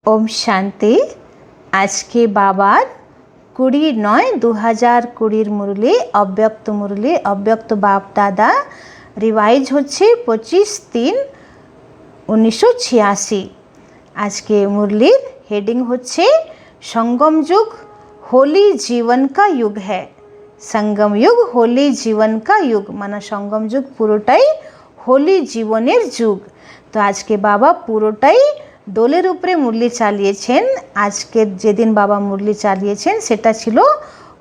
ओम शांति। आज के बाबार 20/9/2020 मुरली अव्यक्त बाप दादा रिवाइज होच्छे 25/3/1986। आज के मुरलीर हेडिंग होच्छे संगम युग होली जीवन का युग है। संगम युग होली जीवन का युग माना संगम युग पुरोटाई होली जीवनेर युग। तो आज के बाबा पुरोटाई दोलेर उपरे मुरली चालिয়েছেন। আজকে যেদিন বাবা মুরলি চালিয়েছেন সেটা ছিল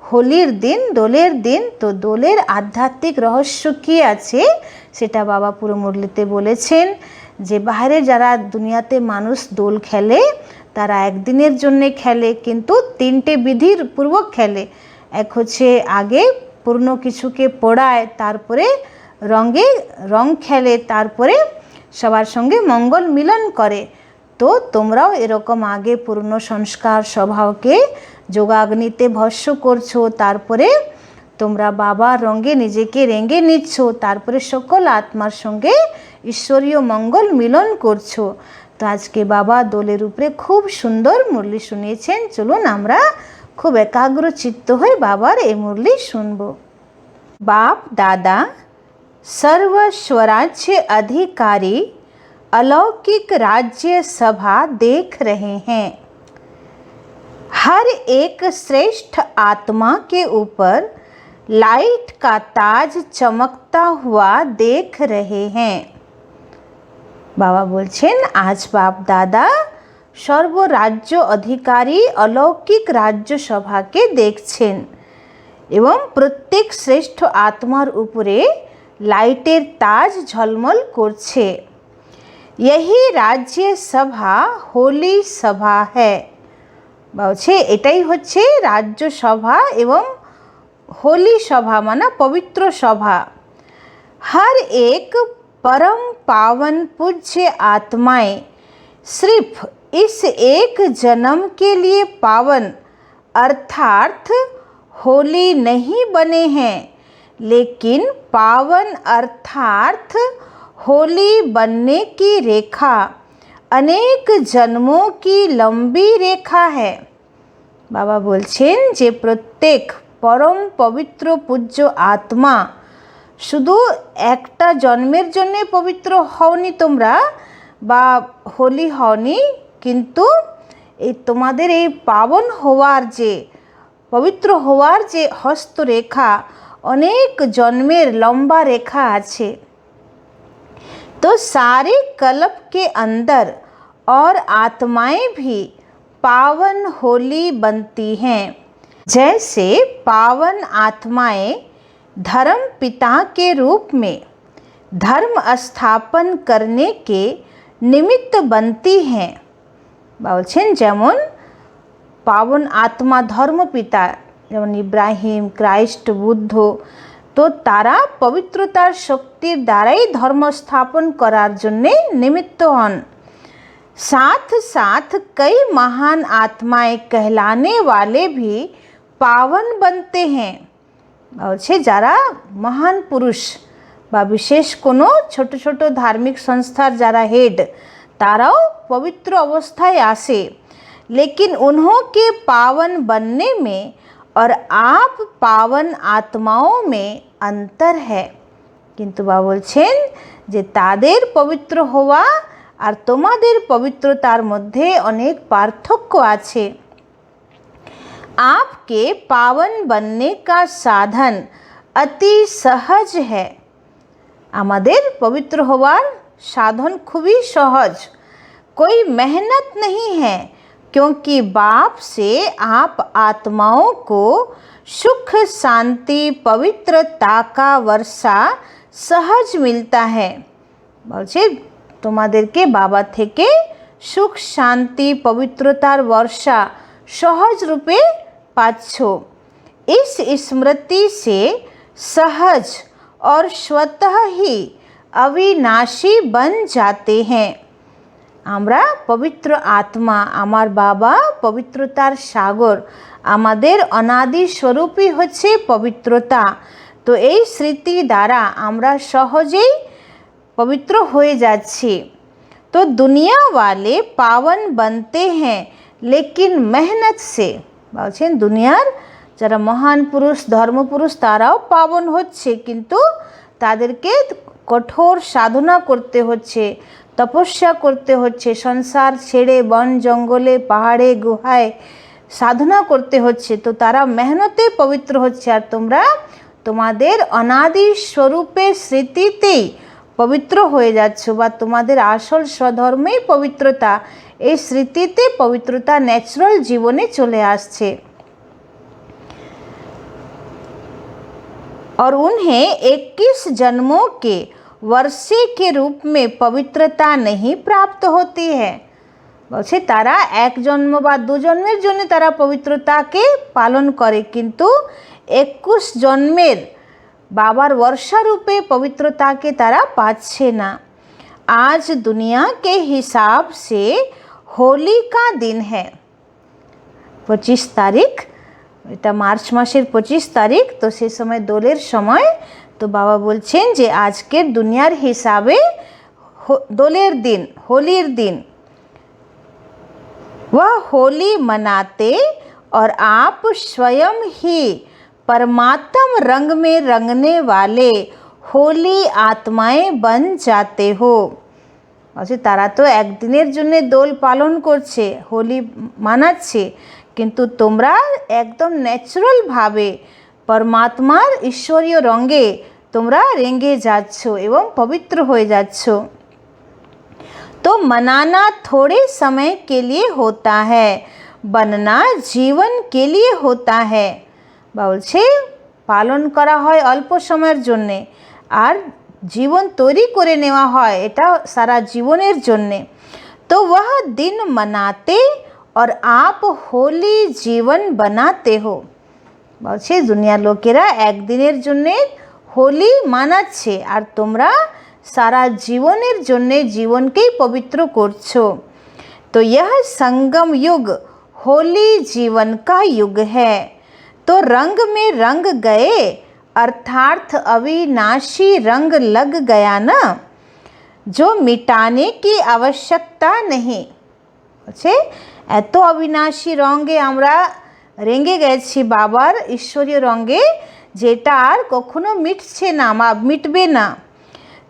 হোলির দিন, দোলের দিন। তো দোলের আধ্যাত্মিক রহস্য কী আছে সেটা বাবা পুরো মুরলিতে বলেছেন। যে বাইরে যারা দুনিয়াতে মানুষ দোল খেলে তারা একদিনের জন্য খেলে, কিন্তু তিনটে বিধির পূর্বক খেলে। এক হচ্ছে আগে পূর্ণ কিছুকে পোড়ায়, তারপরে রং খেলে, তারপরে সবার সঙ্গে মঙ্গল মিলন করে। তো তোমরাও এরকম আগে পূর্ণ সংস্কার স্বভাবকে যোগাগ্নিতে ভস্য করছো, তারপরে তোমরা বাবার রঙে নিজেকে রেঙে নিচ্ছ, তারপরে সকল আত্মার সঙ্গে ঈশ্বরীয় মঙ্গল মিলন করছো। তো আজকে বাবা দোলের উপরে খুব সুন্দর মুরলি শুনিয়েছেন। চলুন আমরা খুব একাগ্র চিত্ত হয়ে বাবার এই মুরলি শুনব। बाप दादा सर्व स्वराज्य अधिकारी अलौकिक राज्य सभा देख रहे हैं। हर एक श्रेष्ठ आत्मा के ऊपर लाइट का ताज चमकता हुआ देख रहे हैं। बाबा बोलছেন आज बाप दादा सर्व राज्य अधिकारी अलौकिक राज्य सभा के देखছেন এবং প্রত্যেক শ্রেষ্ঠ আত্মার উপরে লাইটের তাজ ঝলমল করছে। यही राज्य सभा होली सभा है। বলছে এটাই হচ্ছে রাজ্য সভা এবং होली सभा माना पवित्र सभा। हर एक परम पावन पूज्य आत्माएं सिर्फ इस एक जन्म के लिए पावन अर्थात होली नहीं बने हैं, लेकिन पावन अर्थात होली बनने की रेखा अनेक जन्मों की लंबी रेखा है। बाबा बोलছেন যে প্রত্যেক পরম পবিত্র পূজ্য আত্মা শুধু একটা জন্মের জন্য পবিত্র হওনি তোমরা বা হোলি হওনি, কিন্তু এই তোমাদের এই পাবন হওয়ার যে पवित्र होवार जे हस्तरेखा अनेक जन्मेर लंबा रेखा आछे। तो सारे कल्प के अंदर और आत्माएं भी पावन होली बनती हैं। जैसे पावन आत्माएं धर्म पिता के रूप में धर्म स्थापन करने के निमित्त बनती हैं। बोलছেন যেমন पावन आत्मा धर्म पिता যেমন ইব্রাহিম, ক্রাইস্ট, বুদ্ধ, তো তারা পবিত্রতার শক্তির দ্বারাই ধর্ম স্থাপন করার জন্যে নিমিত্ত হন। साथ साथ कई महान आत्माएं कहलाने वाले भी पावन बनते हैं। বলছে যারা মহান পুরুষ বা বিশেষ কোনো ছোট ছোট ধার্মিক সংস্থার যারা হেড তারাও পবিত্র অবস্থায় আসে, लेकिन उन्हों के पावन बनने में और आप पावन आत्माओं में अंतर है। किंतु बाबा बोलছেন যে তাদের পবিত্র হওয়া আর তোমাদের পবিত্রতার মধ্যে অনেক পার্থক্য আছে। आपके पावन बनने का साधन अति सहज है। আমাদের পবিত্র হওয়ার সাধন খুবই সহজ, कोई मेहनत नहीं है, क्योंकि बाप से आप आत्माओं को सुख शांति पवित्रता का वर्षा सहज मिलता है। বলছে তোমাদেরকে বাবা থেকে সুখ শান্তি পবিত্রতার বর্ষা সহজ রূপে পাচ্ছ। इस स्मृति से सहज और स्वतः ही अविनाशी बन जाते हैं। আমরা পবিত্র আত্মা, আমার বাবা পবিত্রতার সাগর, আমাদের অনাদি স্বরূপই হচ্ছে পবিত্রতা। তো এই স্মৃতি দ্বারা আমরা সহজেই পবিত্র হয়ে যাচ্ছি। तो दुनिया वाले पावन बनते हैं लेकिन मेहनत से। বলছেন দুনিয়ার যারা মহান পুরুষ ধর্মপুরুষ তারাও পাবন হচ্ছে, কিন্তু তাদেরকে কঠোর সাধনা করতে হচ্ছে, তপস্যা করতে হচ্ছে, সংসার ছেড়ে বন জঙ্গলে পাহাড়ে গুহায় সাধনা করতে হচ্ছে। তো তারা মেহনতে পবিত্র হচ্ছে, আর তোমরা তোমাদের অনাদি স্বরূপের স্মৃতিতেই পবিত্র হয়ে যাচ্ছ, বা তোমাদের আসল স্বধর্মেই পবিত্রতা, এই স্মৃতিতে পবিত্রতা ন্যাচারাল জীবনে চলে আসছে। और उन्हें 21 जन्मों के वर्षे के रूप में पवित्रता नहीं प्राप्त होती है। বলছে তারা এক জন্ম বা দু জন্মের জন্য তারা পবিত্রতাকে পালন করে, কিন্তু 21 জন্মের बाबार वर्षा रूपे पवित्रता के तारा पाच्छे ना। आज दुनिया के हिसाब से होली का दिन है 25 तारीख, এটা মার্চ মাসের 25 তারিখ। তো সেই সময় দোলের সময় তো বাবা বলছেন যে আজকের দুনিয়ার হিসাবে দোলের দিন, হোলির দিন। वह होली मनाते और आप स्वयं ही परमात्म रंग में रंगने वाले होली आत्माएं बन जाते हो। বলছে তারা তো একদিনের জন্য দোল পালন করছে, হোলি মানাচ্ছে, কিন্তু তোমরা একদম ন্যাচারাল ভাবে পরমাত্মার ঈশ্বরীয় রঙে তোমরা রেঙ্গে যাচ্ছ এবং পবিত্র হয়ে যাচ্ছ। तो मनाना थोड़े समय के लिए होता है, बनना जीवन के लिए होता है। বলছে পালন করা হয় অল্প সময়ের জন্যে, আর জীবন তৈরি করে নেওয়া হয় এটা সারা জীবনের জন্যে। तो वह दिन मनाते और आप होली जीवन बनाते हो। বলছে দুনিয়ার লোকেরা একদিনের জন্যে হোলি মানাচ্ছে, আর তোমরা सारा जीवनेर जन्ने जीवनकेई पवित्र करछो। तो यह संगम युग होली जीवन का युग है। तो रंग में रंग गए अर्थात अविनाशी रंग लग गया ना, जो मिटाने की आवश्यकता नहीं। बच्चे एत अविनाशी रंगे आमरा रेंगे गेছি बाबार ईश्वरीय रंगे, जेटा आर कखनो मिटছে ना, मिटबे ना।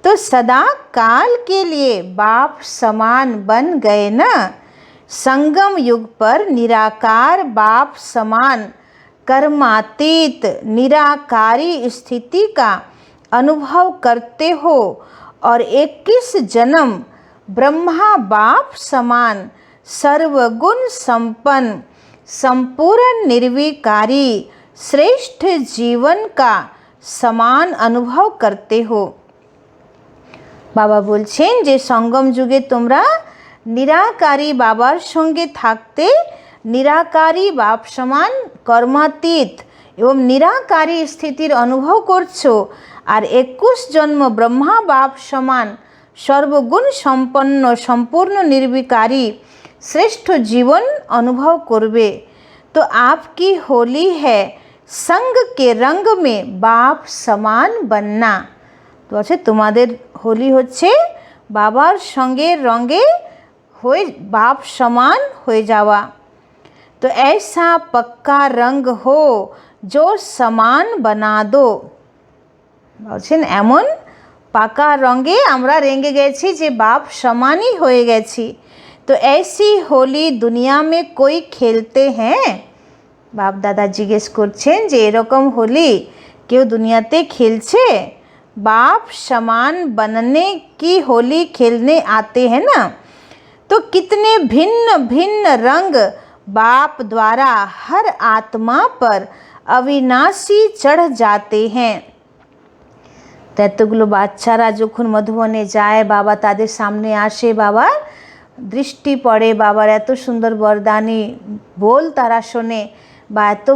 तो सदा काल के लिए बाप समान बन गए ना। संगम युग पर निराकार बाप समान कर्मातीत निराकारी स्थिति का अनुभव करते हो, और 21 जन्म ब्रह्मा बाप समान सर्वगुण संपन्न संपूर्ण निर्विकारी श्रेष्ठ जीवन का समान अनुभव करते हो। বাবা বলছেন যে সঙ্গম যুগে তোমরা নিরাকারী বাবার সঙ্গে থাকতে নিরাকারী বাপ সমান কর্মাতীত এবং নিরাকারী স্থিতির অনুভব করছো, আর 21 জন্ম ব্রহ্মা বাপ সমান সর্বগুণ সম্পন্ন সম্পূর্ণ निर्विकारी श्रेष्ठ जीवन अनुभव करबे। तो आपकी होली है संग के रंग में बाप समान बनना। तो আছে তোমাদের হোলি হচ্ছে বাবার সঙ্গে রঙে হয়ে বাপ সমান হয়ে যাওয়া। तो ऐसा पक्का रंग हो जो समान बना दो। বলছেন এমন পাকা রঙে আমরা রেঙ্গে গেছি যে বাপ সমানই হয়ে গেছি। तो ऐसी होली दुनिया में कोई खेलते हैं। বাপ দাদা জিজ্ঞেস করছেন যে এরকম হোলি কেউ দুনিয়াতে খেলছে? बाप समान बनने की होली खेलने आते हैं ना, तो कितने भिन्न भिन्न रंग बाप द्वारा हर आत्मा पर अविनाशी चढ़ जाते हैं। तो এতগুলো বাচ্চারা যখন মধুবনে যায়, বাবা তাদের সামনে আসে, বাবার দৃষ্টি পড়ে, বাবার এত সুন্দর বরদানি বল তারা শোনে বা এত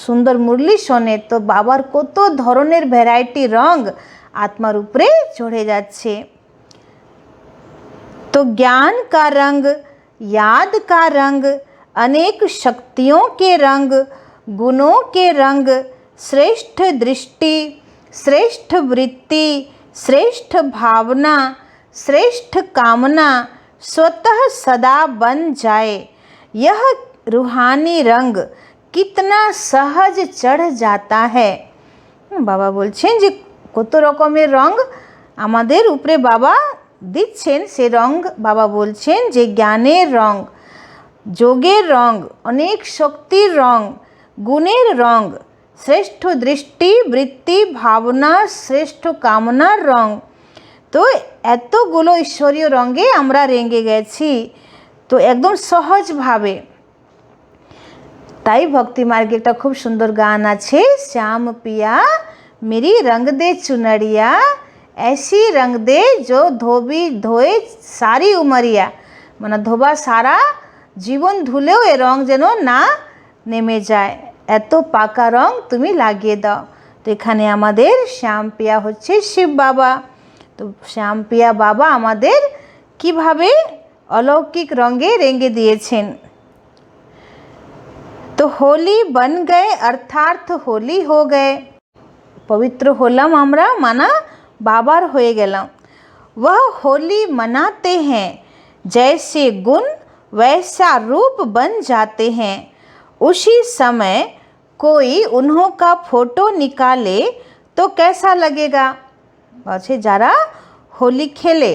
সুন্দর মুরলি শোনে, তো বাবার কত ধরনের ভ্যারাইটি রং आत्मार ऊपरे चढ़े जाच्छे। तो ज्ञान का रंग, याद का रंग, अनेक शक्तियों के रंग, गुणों के रंग, श्रेष्ठ दृष्टि, श्रेष्ठ वृत्ति, श्रेष्ठ भावना, श्रेष्ठ कामना, स्वतः सदा बन जाए। यह रूहानी रंग कितना सहज चढ़ जाता है। बाबा बोलছেন যে কত রকমের রং আমাদের উপরে বাবা দিচ্ছেন, সে রং বাবা বলছেন যে জ্ঞানের রং, যোগের রং, অনেক শক্তির রং, গুণের রং, শ্রেষ্ঠ দৃষ্টি বৃত্তি ভাবনা, শ্রেষ্ঠ কামনার রং। তো এতগুলো ঈশ্বরীয় রঙে আমরা রেঙে গেছি, তো একদম সহজভাবে। তাই ভক্তি মার্গে একটা খুব সুন্দর গান আছে, শ্যাম পিয়া মেরি রঙ দে চুনরিয়া, ऐसी रंग दे जो धोबी धोए सारी उमरिया। মানে ধোবা সারা জীবন ধুলেও এ রং যেন না নেমে যায়, এত পাকা রং তুমি লাগিয়ে দাও। তো এখানে আমাদের শ্যাম পিয়া হচ্ছে শিব বাবা। তো শ্যাম পিয়া বাবা আমাদের কিভাবে অলৌকিক রঙে রেঙে দিয়েছেন। তো হোলি বন গয়ে অর্থাৎ হোলি হো গয়ে, পবিত্র হলাম আমরা মানা बाबार होए गेलाम। वह होली मनाते हैं, जैसे गुण वैसा रूप बन जाते हैं। उसी समय कोई उन्हों का फोटो निकाले तो कैसा लगेगा। बच्चे যারা হোলি খেলে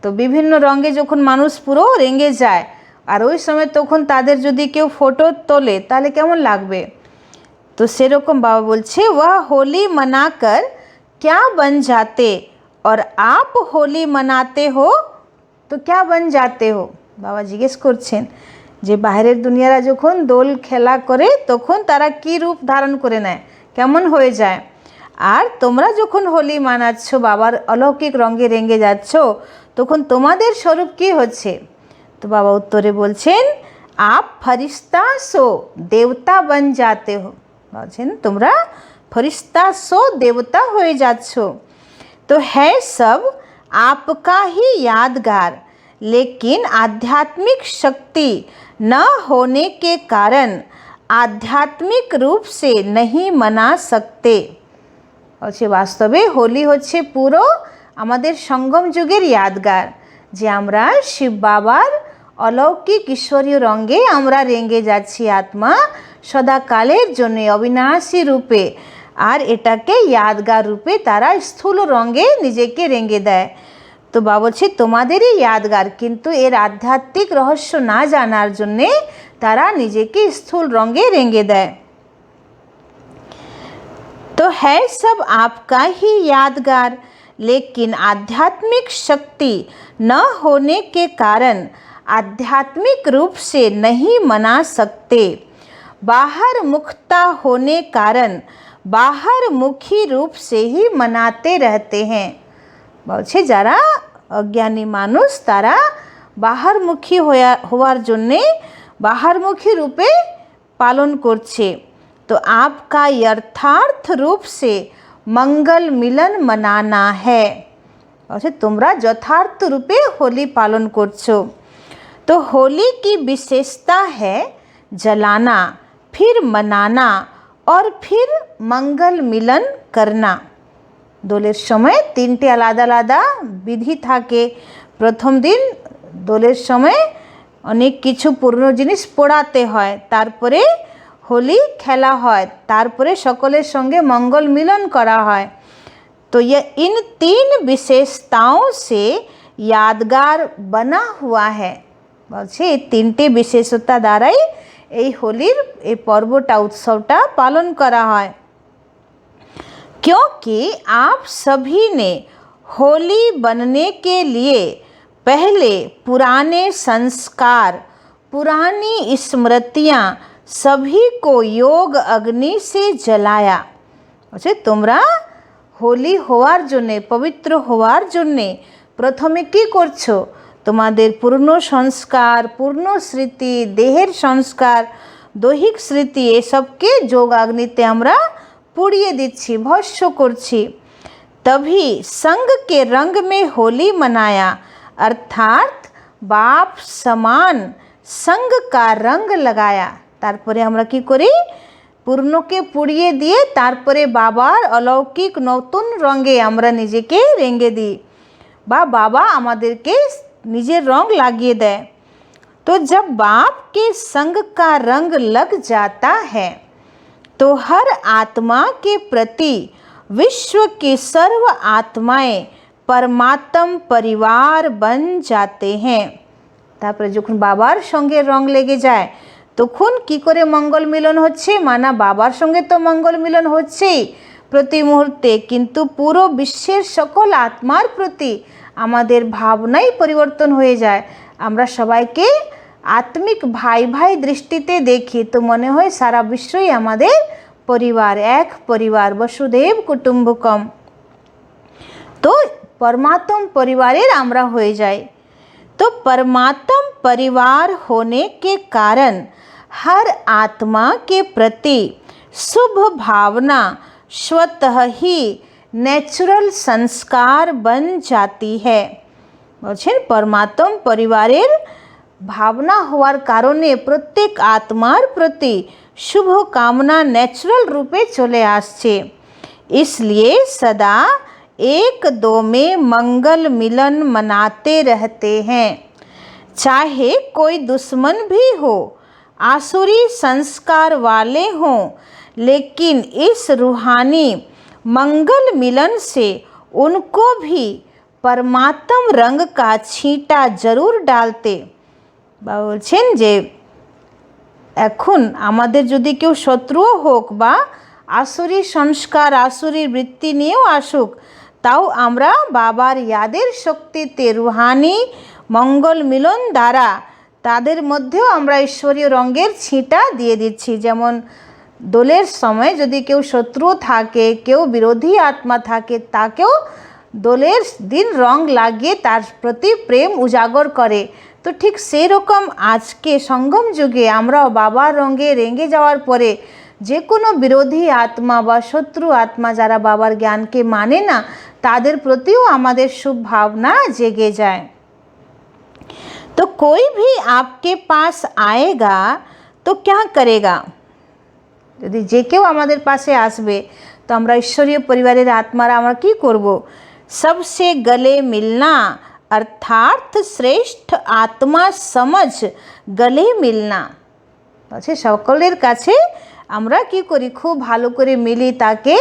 তো বিভিন্ন রঙে যখন মানুষ পুরো রেঙে যায় আর ওই সময় তখন তাদের যদি কেউ ফটো তোলে তাহলে কেমন লাগবে। তো সেরকম বাবা বলছে वह होली मनाकर क्या बन जाते और आप होली मनाते हो तो क्या बन जाते हो। बाबा जिज्ञेस করছেন যে বাইরের দুনিয়ারা যখন দোল খেলা করে তখন তারা কি রূপ ধারণ করে নেয়, কেমন হয়ে যায়, আর তোমরা যখন হোলি মানাচ্ছ বাবার অলৌকিক রঙে রেঙে যাচ্ছ তখন তোমাদের স্বরূপ কি হচ্ছে। তো বাবা উত্তরে বলছেন आप फरिश्ता सो देवता बन जाते हो। বলছেন তোমরা फरिश्ता सो देवता हो जाच्छो। तो है सब आपका ही यादगार, लेकिन आध्यात्मिक शक्ति न होने के कारण आध्यात्मिक रूप से नहीं मना सकते। হচ্ছে বাস্তবে হোলি হচ্ছে পুরো আমাদের সঙ্গম যুগের यादगार, যে আমরা শিব বাবার অলৌকিক ঈশ্বরীয় রঙে আমরা রেঙে যাচ্ছি আত্মা সদাকালের জন্য অবিনাশী রূপে, আর এটাকে यादगार রূপে তারা স্থূল রঙে নিজেকে রেঙে দেয়। তো বাবা বলছে তোমাদেরই यादगार, কিন্তু এর আধ্যাত্মিক রহস্য না জানার জন্যে তারা নিজেকে স্থূল রঙে রেঙে দেয়। तो है सब आपका ही यादगार, लेकिन आध्यात्मिक शक्ति न होने के कारण आध्यात्मिक रूप से नहीं मना सकते। बाहर मुखता होने कारण बाहर मुखी रूप से ही मनाते रहते हैं। বলছে যারা অজ্ঞানী মানুষ তারা বাহারমুখী হওয়ার জন্যে বাহারমুখী রূপে পালন করছে। तो आपका यथार्थ रूप से मंगल मिलन मनाना है। বলছে তোমরা যথার্থ রূপে হোলি পালন করছো। तो होली की विशेषता है जलाना, फिर मनाना और फिर मंगल मिलन करना। দোলের সময় তিনটে আলাদা আলাদা বিধি থাকে। প্রথম দিন দোলের সময় অনেক কিছু পুরনো জিনিস পোড়াতে হয়, তারপরে হোলি খেলা হয়, তারপরে সকলের সঙ্গে মঙ্গল মিলন করা হয়। तो ये इन तीन विशेषताओं से यादगार बना हुआ है। বলছে এই তিনটে বিশেষতা দ্বারাই এই হোলির এই পর্বটা উৎসবটা পালন করা হয়। क्योंकि आप सभी ने होली बनने के लिए पहले पुराने संस्कार, पुरानी स्मृतियाँ सभी को योग अग्नि से जलाया। বলছে তোমরা হোলি হওয়ার জন্যে পবিত্র হওয়ার জন্যে প্রথমে কি করছো, তোমাদের পূর্ণ সংস্কার, পূর্ণ স্মৃতি, দেহের সংস্কার, দৈহিক স্মৃতি এসবকে যোগ अग्निते আমরা পুড়িয়ে দিচ্ছি, ভস্ম করছি। तभी संग के रंग में होली मनाया, अर्थात बाप समान संग का रंग लगाया। তারপরে আমরা কি করি, পূর্ণকে পুড়িয়ে দিয়ে তারপরে বাবার অলৌকিক নতুন রঙে আমরা নিজেকে রেঙে দিই, বা বাবা আমাদেরকে निजे रंग লাগিয়ে দেয়। तो जब बाप के संग का रंग लग जाता है तो हर आत्मा के प्रति विश्व की सर्व आत्माएं परमात्म परिवार बन जाते हैं। তারপরে যখন বাবার সঙ্গে রং লেগে যায় তখন কি করে মঙ্গল মিলন হচ্ছে, মানা বাবার সঙ্গে তো মঙ্গল মিলন হচ্ছেই প্রতি মুহূর্তে, কিন্তু পুরো বিশ্বের সকল আত্মার প্রতি আমাদের ভাবনাই পরিবর্তন হয়ে যায়। আমরা সবাইকে আত্মিক ভাই ভাই দৃষ্টিতে দেখি, তো মনে হয় সারা বিশ্বই আমাদের পরিবার, এক পরিবার, বসুদেব কুটুম্বকম। তো परमात्म परिवारेर आम्रा हो जाए। तो परमात्म परिवार होने के कारण हर आत्मा के प्रति शुभ भावना स्वतः ही नेचुरल संस्कार बन जाती है। बोलছেন परमात्म परिवारेर भावना होवार कारणे प्रत्येक आत्मार प्रति शुभ कामना नेचुरल रूपे चले आसছে। इसलिए सदा एक दो में मंगल मिलन मनाते रहते हैं, चाहे कोई दुश्मन भी हो, आसुरी संस्कार वाले हों, लेकिन इस रूहानी मंगल मिलन से उनको भी परमात्म रंग का छींटा जरूर डालते। বলছেন যে এখন আমাদের যদি কেউ শত্রুও হোক বা আসুরি সংস্কার আসুরি বৃত্তি নিয়েও আসুক, তাও আমরা বাবার ইয়াদের শক্তিতে রুহানি মঙ্গল মিলন দ্বারা তাদের মধ্যেও আমরা ঈশ্বরীয় রঙের ছিটা দিয়ে দিচ্ছি। যেমন দোলের সময় যদি কেউ শত্রু থাকে, কেউ বিরোধী আত্মা থাকে, তাকেও দোলের দিন রং লাগিয়ে তার প্রতি প্রেম উজাগর করে। তো ঠিক সেই রকম আজকে সঙ্গম যুগে আমরাও বাবার রঙে রেঙে যাওয়ার পরে যে কোনো বিরোধী আত্মা বা শত্রু আত্মা যারা বাবার জ্ঞানকে মানে না, তাদের প্রতিও আমাদের शुभ भावना জেগে যায়। तो कोई भी आपके पास आएगा तो क्या करेगा, যদি যে কেউ আমাদের পাশে আসবে তো আমরা ঈশ্বরীয় পরিবারের আত্মারা আমরা কি করব, सबसे गले मिलना अर्थात श्रेष्ठ आत्मा समझ गले मिलना। আছে সকলের কাছে আমরা কি করি, খুব ভালো করে মিলি, তাকে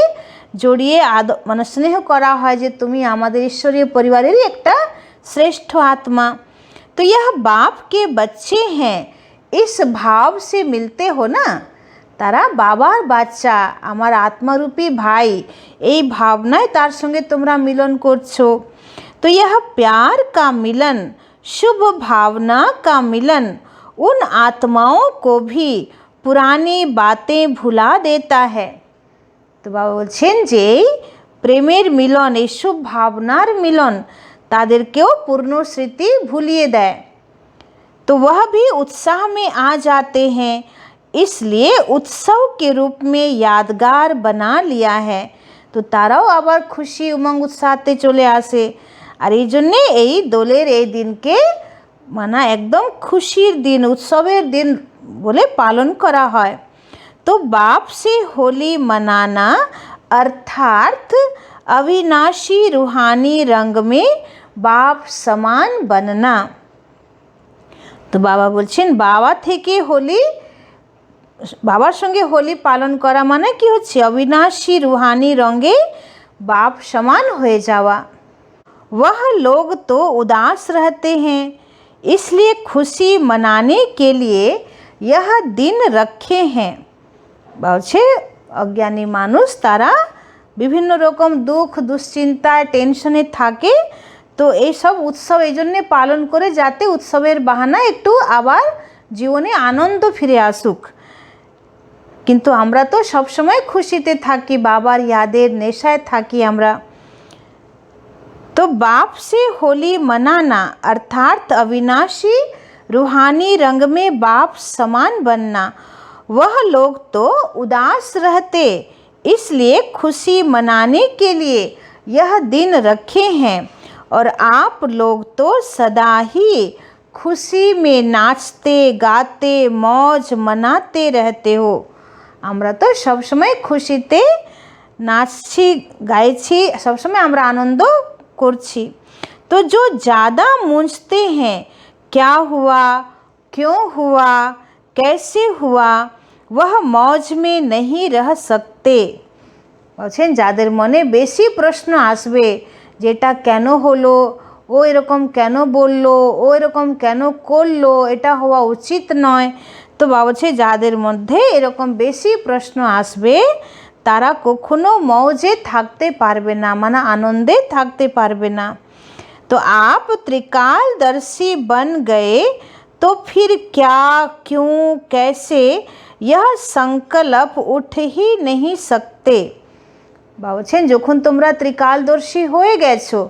জড়িয়ে মানে স্নেহ করা হয় যে তুমি আমাদের ঈশ্বরীয় পরিবারেরই একটা শ্রেষ্ঠ आत्मा। तो यह बाप के बच्चे हैं, इस भाव से मिलते हो ना, তারা বাবার বাচ্চা, আমার আত্মারূপী ভাই, এই ভাবনায় তার সঙ্গে তোমরা মিলন করছো। तो यह प्यार का मिलन, शुभ भावना का मिलन उन आत्माओं को भी पुरानी बातें भुला देता है। तो बाबा বলছেন যে প্রেমের মিলন, এই শুভ ভাবনার মিলন তাদেরকেও পূর্ণ স্মৃতি ভুলিয়ে দেয়। तो वह भी उत्साह में आ जाते हैं, इसलिए उत्सव के रूप में यादगार बना लिया है। तो তারাও আবার খুশি উমঙ্গ উৎসাহতে চলে আসে। আর এই জন্যে এই দোলের এই দিনকে মানা একদম খুশির দিন, উৎসবের দিন বলে পালন করা হয়। तो बाप से होली मनाना अर्थात अविनाशी रूहानी रंग में बाप समान बनना। तो बाबा বলছেন বাবা থেকে হোলি, বাবার সঙ্গে হোলি পালন করা মানে কি হচ্ছে, অবিনাশী রুহানি রঙে বাপ সমান হয়ে যাওয়া। वह लोग तो उदास रहते हैं, इसलिए खुशी मनाने के लिए यह दिन रखे हैं। বলছে অজ্ঞানী মানুষ তারা বিভিন্ন রকম দুঃখ দুশ্চিন্তা টেনশনে থাকে, তো এই সব উৎসব এই জন্যে পালন করে যাতে উৎসবের বাহানা একটু আবার জীবনে আনন্দ ফিরে আসুক। কিন্তু আমরা তো সবসময় খুশিতে থাকি, বাবার ইয়াদের নেশায় থাকি আমরা। तो बाप से होली मनाना अर्थात अविनाशी रूहानी रंग में बाप समान बनना। वह लोग तो उदास रहते, इसलिए खुशी मनाने के लिए यह दिन रखे हैं, और आप लोग तो सदा ही खुशी में नाचते गाते मौज मनाते रहते हो। আমরা তো সবসময় খুশিতে নাচছি গাইছি, সবসময় আমরা আনন্দ করছি। तो जो ज़्यादा मूंझते हैं क्या हुआ, क्यों हुआ, कैसे हुआ, वह मौज में नहीं रह सकते। বলছেন যাদের মনে বেশি প্রশ্ন আসবে, যেটা কেন হলো, ও এরকম কেন বললো, ও এরকম কেন করলো, এটা হওয়া উচিত নয়, তো বলছে যাদের মধ্যে এরকম বেশি প্রশ্ন আসবে তারা কখনো মৌজে থাকতে পারবে না, মানে আনন্দে থাকতে পারবে না। तो आप त्रिकालदर्शी बन गए तो फिर क्या, क्यों, कैसे, यह संकल्प उठ ही नहीं सकते। বলছেন যখন তোমরা ত্রিকালদর্শী হয়ে গেছো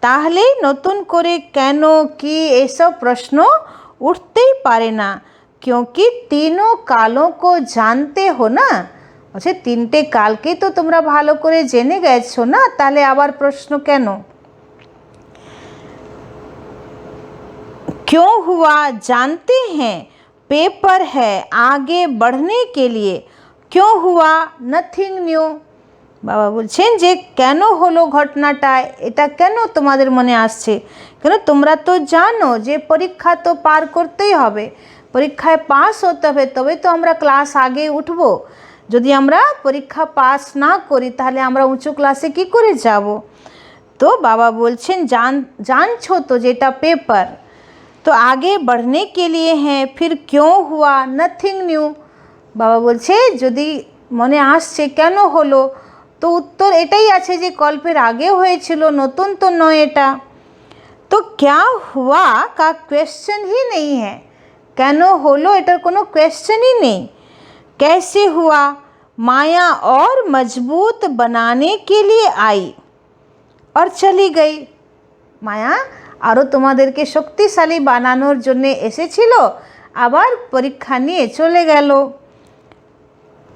তাহলে নতুন করে কেন, কি এসব প্রশ্ন উঠতেই পারে না। क्योंकि तीनों कालों को जानते हो ना, বলছে তিনটে কালকে তো তোমরা ভালো করে জেনে গেছো না, তাহলে আবার প্রশ্ন কেন। क्यों हुआ जानते हैं, पेपर है आगे बढ़ने के लिए। क्यों हुआ, नथिंग न्यू। বাবা বলছেন যে কেন হলো ঘটনাটা, এটা কেন তোমাদের মনে আসছে, কেন তোমরা তো জানো যে পরীক্ষা তো পার করতেই হবে, পরীক্ষায় পাস হতে হবে, তবে তো আমরা ক্লাস আগে উঠব। যদি আমরা পরীক্ষা পাস না করি তাহলে আমরা উঁচু ক্লাসে কি করে যাব। তো বাবা বলছেন জানছো তো যেটা পেপার, तो आगे बढ़ने के लिए हैं, फिर क्यों हुआ, नथिंग न्यू। বাবা বলছে যদি মনে আসছে কেন হলো, তো উত্তর এটাই আছে যে কল্পের আগে হয়েছিল, নতুন তো নয় এটা। তো क्या हुआ का क्वेश्चन ही नहीं है, কেন হলো এটার কোনো কোয়েশ্চেনই নেই। कैसे हुआ, माया और मजबूत बनाने के लिए आई और चली गई। মায়া আরও তোমাদেরকে শক্তিশালী বানানোর জন্য এসেছিল, আবার পরীক্ষা নিয়ে চলে গেল।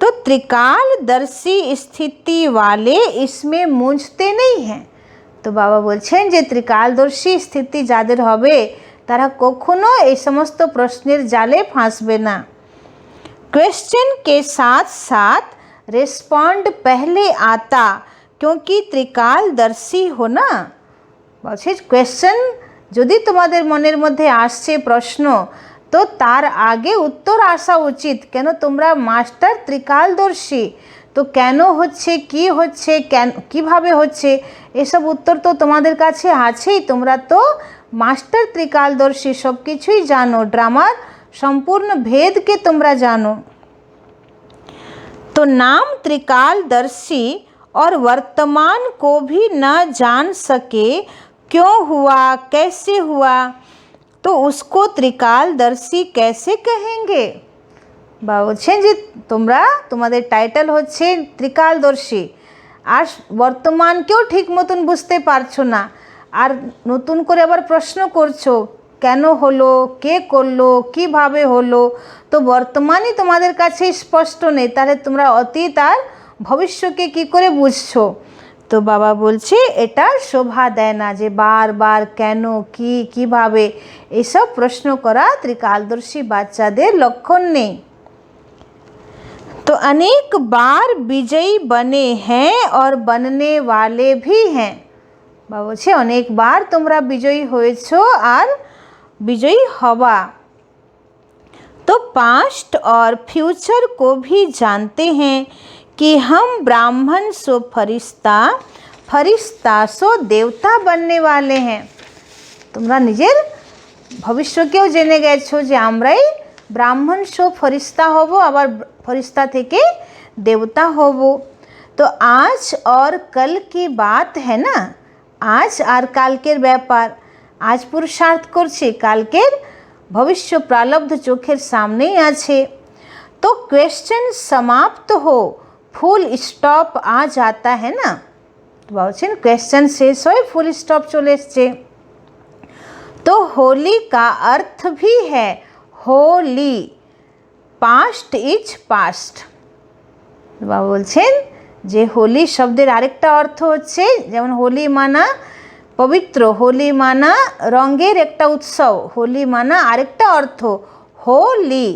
तो त्रिकालदर्शी स्थिति वाले इसमें मूंझते नहीं हैं। তো বাবা বলছেন যে ত্রিকালদর্শী স্থিতি যাদের হবে তারা কখনো এই সমস্ত প্রশ্নের জালে ফাঁসবে না। क्वेश्चन के साथ साथ रिस्पॉन्ड पहले आता क्योंकि त्रिकालदर्शी हो ना। বলছে কোয়েশ্চেন যদি তোমাদের মনের মধ্যে আসছে প্রশ্ন, তো তার আগে উত্তর আসা উচিত, কেন তোমরা মাস্টার ত্রিকালদর্শী, তো কেন হচ্ছে, কি হচ্ছে, কেন কীভাবে হচ্ছে, এসব উত্তর তো তোমাদের কাছে আছেই। তোমরা তো মাস্টার ত্রিকালদর্শী, সব কিছুই জানো, ড্রামার সম্পূর্ণ ভেদকে তোমরা জানো। तो नाम त्रिकालदर्शी और वर्तमान को भी न जान सके, क्यों हुआ, कैसे हुआ, तो उसको त्रिकालदर्शी कैसे कहेंगे। বলছেন যে তোমরা তোমাদের টাইটেল হচ্ছে ত্রিকালদর্শী, আর বর্তমানকেও ঠিক মতন বুঝতে পারছো না, আর নতুন করে আবার প্রশ্ন করছো কেন হলো, কে করলো, কিভাবে হলো, তো বর্তমানই তোমাদের কাছে স্পষ্ট নেই, তাহলে তোমরা অতীত আর ভবিষ্যৎকে কি করে বুঝছো। তো বাবা বলছে এটা শোভা দেয় না যে বারবার কেন, কি, কিভাবে এসব প্রশ্ন করা ত্রিকালদর্শী বাচ্চাদের লক্ষণ নেই। तो अनेक बार विजयी बने हैं और बनने वाले भी हैं। বাবা বলছে অনেকবার তোমরা বিজয়ী হয়েছো আর विजयी हवा। तो पास्ट और फ्यूचर को भी जानते हैं कि हम ब्राह्मण सो फरिश्ता, फरिश्ता सो देवता बनने वाले हैं। তোমরা নিজের ভবিষ্যৎকেও জেনে গেছো যে আমরাই ব্রাহ্মণ সো ফরিস্তা হব, আবার ফরিস্তা থেকে দেবতা হব। তো আজ और कल की बात है ना, আজ আর কালকের ব্যাপার, আজ পুরুষার্থ করছে, কালকের ভবিষ্য প্রালব্ধ চোখের সামনেই আছে। তো क्वेश्चन समाप्त हो, ফুল স্টপ आ जाता है ना। বলছেন কোয়েশ্চেন শেষ হয়ে ফুল স্টপ চলে এসছে। तो होली का अर्थ भी है होली, पास्ट इज पास्ट। বাবা বলছেন যে হোলি শব্দের আরেকটা অর্থ হচ্ছে, যেমন হোলি মানা পবিত্র, হোলি মানা রঙের একটা উৎসব, হোলি মানা আরেকটা অর্থ, হোলি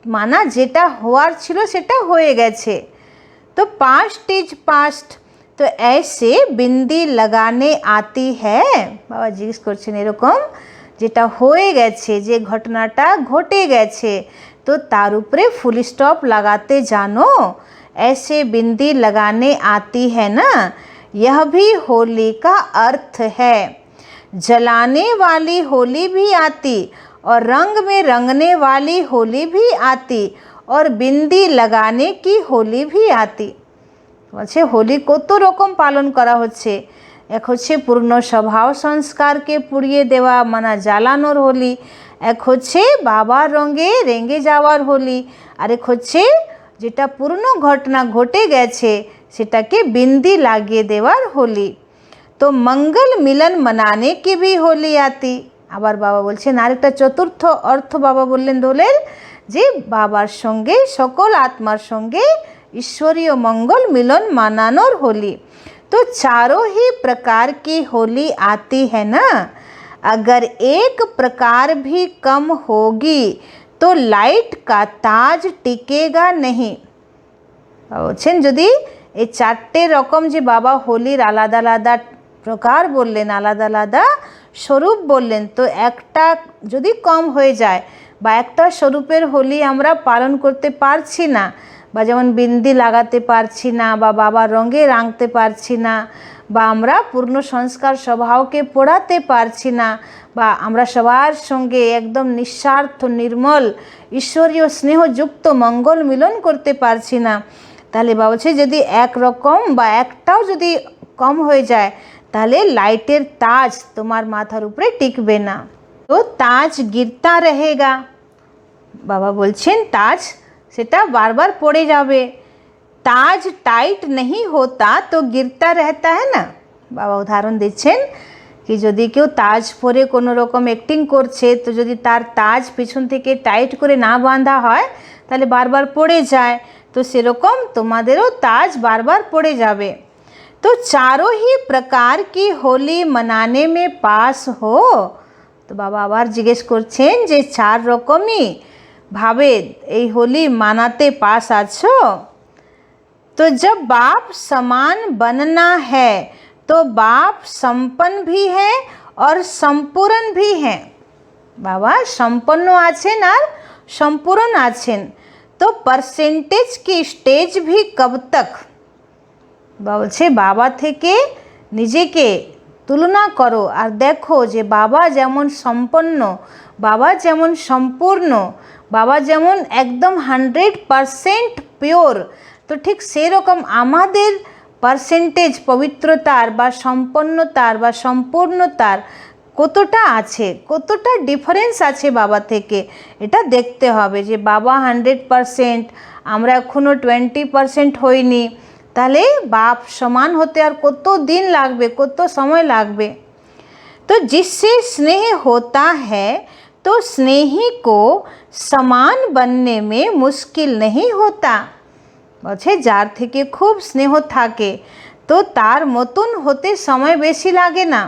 মানা যেটা হওয়ার ছিল সেটা হয়ে গেছে। তো পাস্ট ইজ পাস্ট, তো ऐसे বিন্দি লাগানে আতি হ্যাঁ। বাবা জিজ্ঞেস করছেন এরকম যেটা হয়ে গেছে, যে ঘটনাটা ঘটে গেছে, তো তার উপরে ফুল স্টপ লাগাতে জানো। ऐसे बिंदी लगाने आती है ना, यह भी होली का अर्थ है। जलाने वाली होली भी आती और रंग में रंगने वाली होली भी आती और बिंदी लगाने की होली भी आती। বলছে হোলি কত রকম পালন করা হচ্ছে। এক হচ্ছে পূর্ণ স্বভাব সংস্কারকে পুড়িয়ে দেওয়া মানে জ্বালানোর হোলি, এক হচ্ছে বাবার রঙে রেঙে যাওয়ার হোলি, আরেক হচ্ছে যেটা পূর্ণ ঘটনা ঘটে গেছে সেটাকে বিন্দি লাগিয়ে দেওয়ার হোলি। তো মঙ্গল মিলন মানানে কি ভি হোলি আতি। আবার বাবা বলছেন আরেকটা চতুর্থ অর্থ বাবা বললেন দোলের, যে বাবার সঙ্গে সকল আত্মার সঙ্গে ईश्वरीय मंगल मिलन मनानोर होली। तो चारों ही प्रकार की होली आती है ना, अगर एक प्रकार भी कम होगी तो लाइट का ताज टिकेगा नहीं। বলছেন যদি এই চারটে রকম যে বাবা হোলির আলাদা আলাদা প্রকার বললেন, আলাদা আলাদা স্বরূপ বললেন, তো একটা যদি কম হয়ে যায় বা একটা স্বরূপের হোলি আমরা পালন করতে পারছি না, বা যেমন বিন্দি লাগাতে পারছি না, বা বাবার রঙে রাঙতে পারছি না, বা আমরা পূর্ণ সংস্কার স্বভাবকে পোড়াতে পারছি না, বা আমরা সবার সঙ্গে একদম নিঃস্বার্থ নির্মল ঈশ্বরীয় স্নেহযুক্ত মঙ্গল মিলন করতে পারছি না, তাহলে বাবা বলছে যদি একরকম বা একটাও যদি কম হয়ে যায় তাহলে লাইটের তাজ তোমার মাথার উপরে টিকবে না, তো তাজ গিরতা রহেগা। বাবা বলছেন তাজ সেটা বারবার পড়ে যাবে। তাজ টাইট नहीं होता तो गिरता रहता है ना। বাবা উদাহরণ দিচ্ছেন কি যদি কেউ তাজ পরে কোনো রকম অ্যাক্টিং করছে, তো যদি তার তাজ পিছন থেকে টাইট করে না বাঁধা হয় তাহলে বারবার পড়ে যায়, তো সেরকম তোমাদেরও তাজ বারবার পড়ে যাবে। तो चारों ही प्रकार की होली मनाने में पास हो। তো বাবা আবার জিজ্ঞেস করছেন যে চার রকমই भावे ये होली मनाते पास आछो। तो जब बाप समान बनना है तो बाप संपन्न भी है और संपूर्ण भी है। बाबा संपन्न आछेन और संपूर्ण आछेन, तो परसेंटेज की स्टेज भी कब तक। बोलछे बाबा थेके निजेके तुलना करो और देखो जे बाबा जेमन सम्पन्न, बाबा जेमन सम्पूर्ण, बाबा जेमन एकदम 100% पिओर, तो ठीक से रकम आमादेर पार्सेंटेज पवित्रतार बा सम्पन्नतार बा सम्पूर्णतार कतटा आछे, कतटा डिफारेंस आछे बाबा थेके एटा देखते हबे। जे बाबा 100% आमरा एखोनो 20% हईनी, ताहले बाप समान होते और कत दिन लागबे, कत समय लागबे। तो जिससे स्नेह होता है तो स्नेही को समान बनने में मुश्किल नहीं होता। বলছে যার থেকে খুব স্নেহ থাকে তো তার মতন হতে সময় বেশি লাগে না।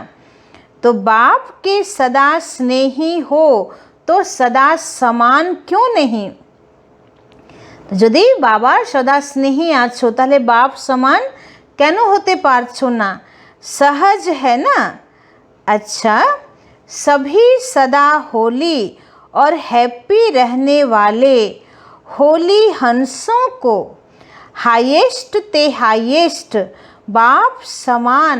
तो बाप के सदा स्नेही हो तो सदा समान क्यों नहीं। যদি বাবার সদা স্নেহী আছো তাহলে বাপ সমান কেন হতে পারছো না। সহজ है ना। अच्छा, सभी सदा होली और हैप्पी रहने वाले होली हंसों को हाईएस्ट ते हाईएस्ट बाप समान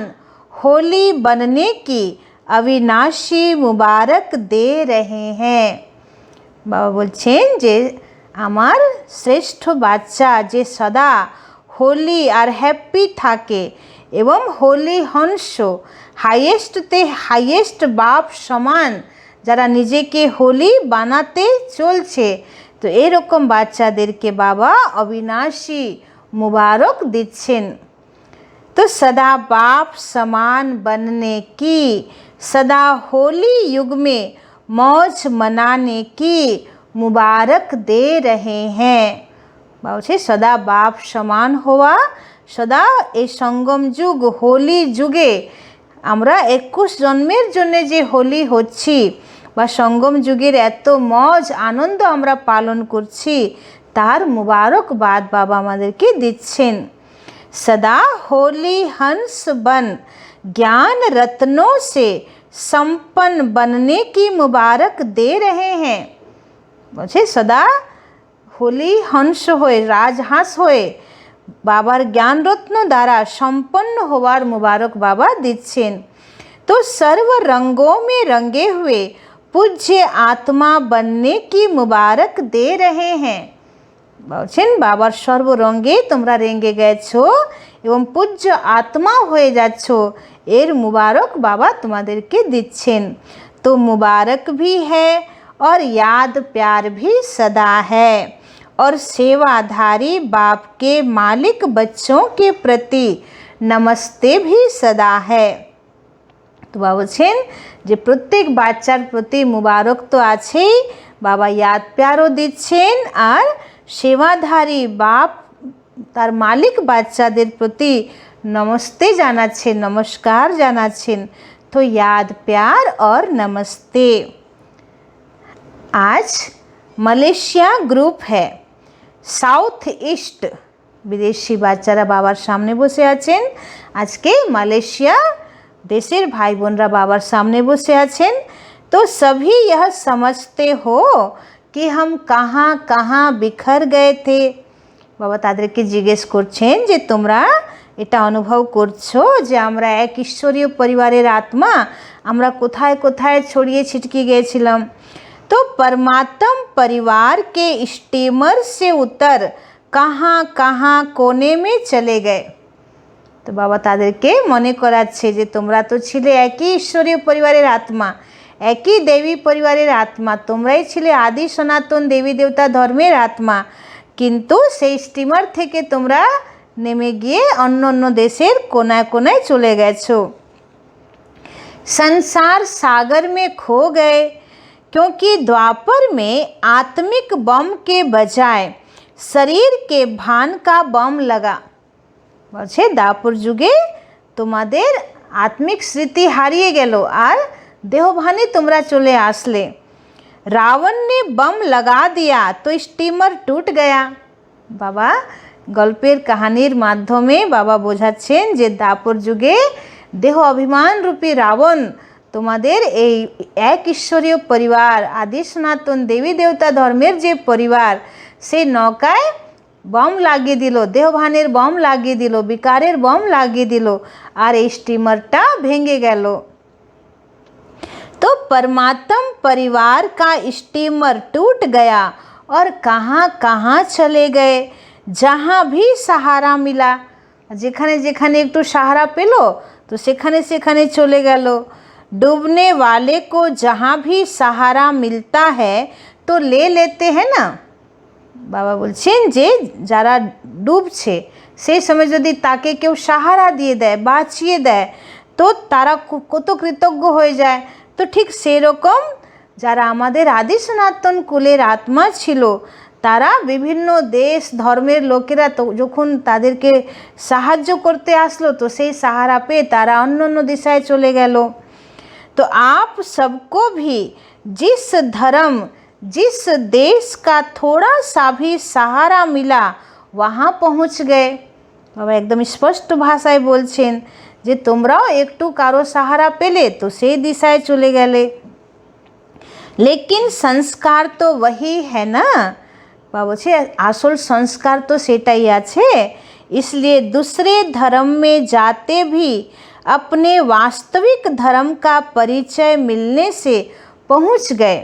होली बनने की अविनाशी मुबारक दे रहे हैं। बाबा बोलছেন যে আমার শ্রেষ্ঠ বাচ্চা যে সদা হোলি আর হ্যাপি থাকে এবং হোলি হংস হাইয়েস্ট তে হাইয়েস্ট বাপ সমান যারা নিজেকে হোলি বানাতে চলছে, তো এরকম বাচ্চাদেরকে বাবা অবিনাশী মুবারক দিচ্ছেন। तो सदा बाप समान बनने की, सदा होली युग में मौज मनाने की मुबारक दे रहे हैं। बाबा सदा बाप समान हुआ, सदा ए संगम जुग होली जुगे আমরা 21 জন্মের জন্য যে হোলি হচ্ছি বা সঙ্গম যুগের এত মজ আনন্দ আমরা পালন করছি তার মুবারকবাদ বাবা আমাদেরকে দিচ্ছেন। सदा होली हंस बन ज्ञान रत्नों से संपन्न बनने की मुबारक दे रहे हैं। बोले सदा होली हंस होए राजहांस होए बाबार ज्ञान रत्न द्वारा संपन्न होवार मुबारक बाबा दिच्छेन। तो सर्व रंगों में रंगे हुए पूज्य आत्मा बनने की मुबारक दे रहे हैं। बोलছেন बाबार सर्व रंगे তোমরা रेंगे গেছো এবং पूज्य आत्मा হয়ে যাচ্ছো এর मुबारक बाबा তোমাদেরকে দিচ্ছেন। तो मुबारक भी है और याद प्यार भी सदा है और सेवाधारी बाप के मालिक बच्चों के प्रति नमस्ते भी सदा है। तो बाबा बोलছেন যে প্রত্যেক বাচ্চার প্রতি মুবারক তো আছেই, বাবা ইয়াদ প্যারও দিচ্ছেন আর সেবাধারী বাপ তার মালিক বাচ্চাদের প্রতি नमस्ते জানাচ্ছেন, নমস্কার জানাচ্ছেন। तो याद प्यार और नमस्ते। आज মালয়েশিয়া গ্রুপ है সাউথ ইস্ট বিদেশি বাচ্চারা বাবার সামনে বসে আছেন। আজকে মালয়েশিয়া देशेर भाई बोनरा बाबार सामने बसे आছেন। तो सभी यह समझते हो कि हम कहाँ कहाँ बिखर गए थे। बाबा तादेरके जिज्ञेस करছেন যে তোমরা এটা অনুভব করছো যে আমরা এক ঈশ্বরীয় পরিবারের আত্মা, আমরা কোথায় কোথায় ছড়িয়ে ছিটকে গিয়েছিলাম। तो परमात्म परिवार के स्टीमर से उतर कहाँ कहाँ कोने में चले गए। तो बाबा तादेरके मने कराচ্ছে যে তোমরা তো ছিলে একই ঈশ্বরীয় পরিবারের আত্মা, একই দেবী পরিবারের আত্মা, তোমরাই ছিলে আদি সনাতন দেবী দেবতা ধর্মের আত্মা, কিন্তু সেই স্টিমার থেকে তোমরা নেমে গিয়ে অন্য অন্য দেশের কোনায় কোনায় চলে গেছো। संसार सागर में खो गए क्योंकि द्वापर में आत्मिक बम के बजाय शरीर के भान का बम लगा। বলছে দাপর যুগে তোমাদের আত্মিক স্মৃতি হারিয়ে গেল আর দেহভানে তোমরা চলে আসলে। रावण ने बम लगा दिया तो स्टीमर टूट गया। বাবা গল্পের কাহিনীর মাধ্যমে বাবা বোঝাচ্ছেন যে দাপর যুগে দেহ অভিমান রূপী রাবণ তোমাদের এই এক ঈশ্বরীয় পরিবার আদি সনাতন দেবী দেবতা ধর্মের যে পরিবার সেই নৌকায় बम লাগিয়ে দিল, দেহভানের बम লাগিয়ে দিল, বিকারের बम লাগিয়ে দিল আর এই স্টিমারটা ভেঙে গেল। तो परमात्म परिवार का स्टीमर टूट गया और कहाँ कहाँ चले गए। जहाँ भी सहारा मिला, যেখানে যেখানে একটু সাহারা পেল তো সেখানে সেখানে চলে গেল। डूबने वाले को जहाँ भी सहारा मिलता है तो ले लेते हैं ना। বাবা বলছেন যে যারা ডুবছে সেই সময় যদি তাকে কেউ সাহারা দিয়ে দেয়, বাঁচিয়ে দেয়, তো তারা কত কৃতজ্ঞ হয়ে যায়। তো ঠিক সেই রকম যারা আমাদের আদি সনাতন কুলের আত্মা ছিল তারা বিভিন্ন দেশ ধর্মের লোকেরা তো যখন তাদেরকে সাহায্য করতে আসলো তো সেই সাহারা পেয়ে তারা অন্য অন্য দিশায় চলে গেল। तो आप सबको भी जिस धर्म जिस देश का थोड़ा सा भी सहारा मिला वहाँ पहुँच गए। बाबा एकदम स्पष्ट भाषाয় বলছেন যে তোমরাও একটু কারো সাহারা পেলে তো সেই দিশায় চলে গেলে। लेकिन संस्कार तो वही है ना। बाबा বলছে আসল संस्कार तो সেটাই আছে। इसलिए दूसरे धर्म में जाते भी अपने वास्तविक धर्म का परिचय मिलने से पहुँच गए।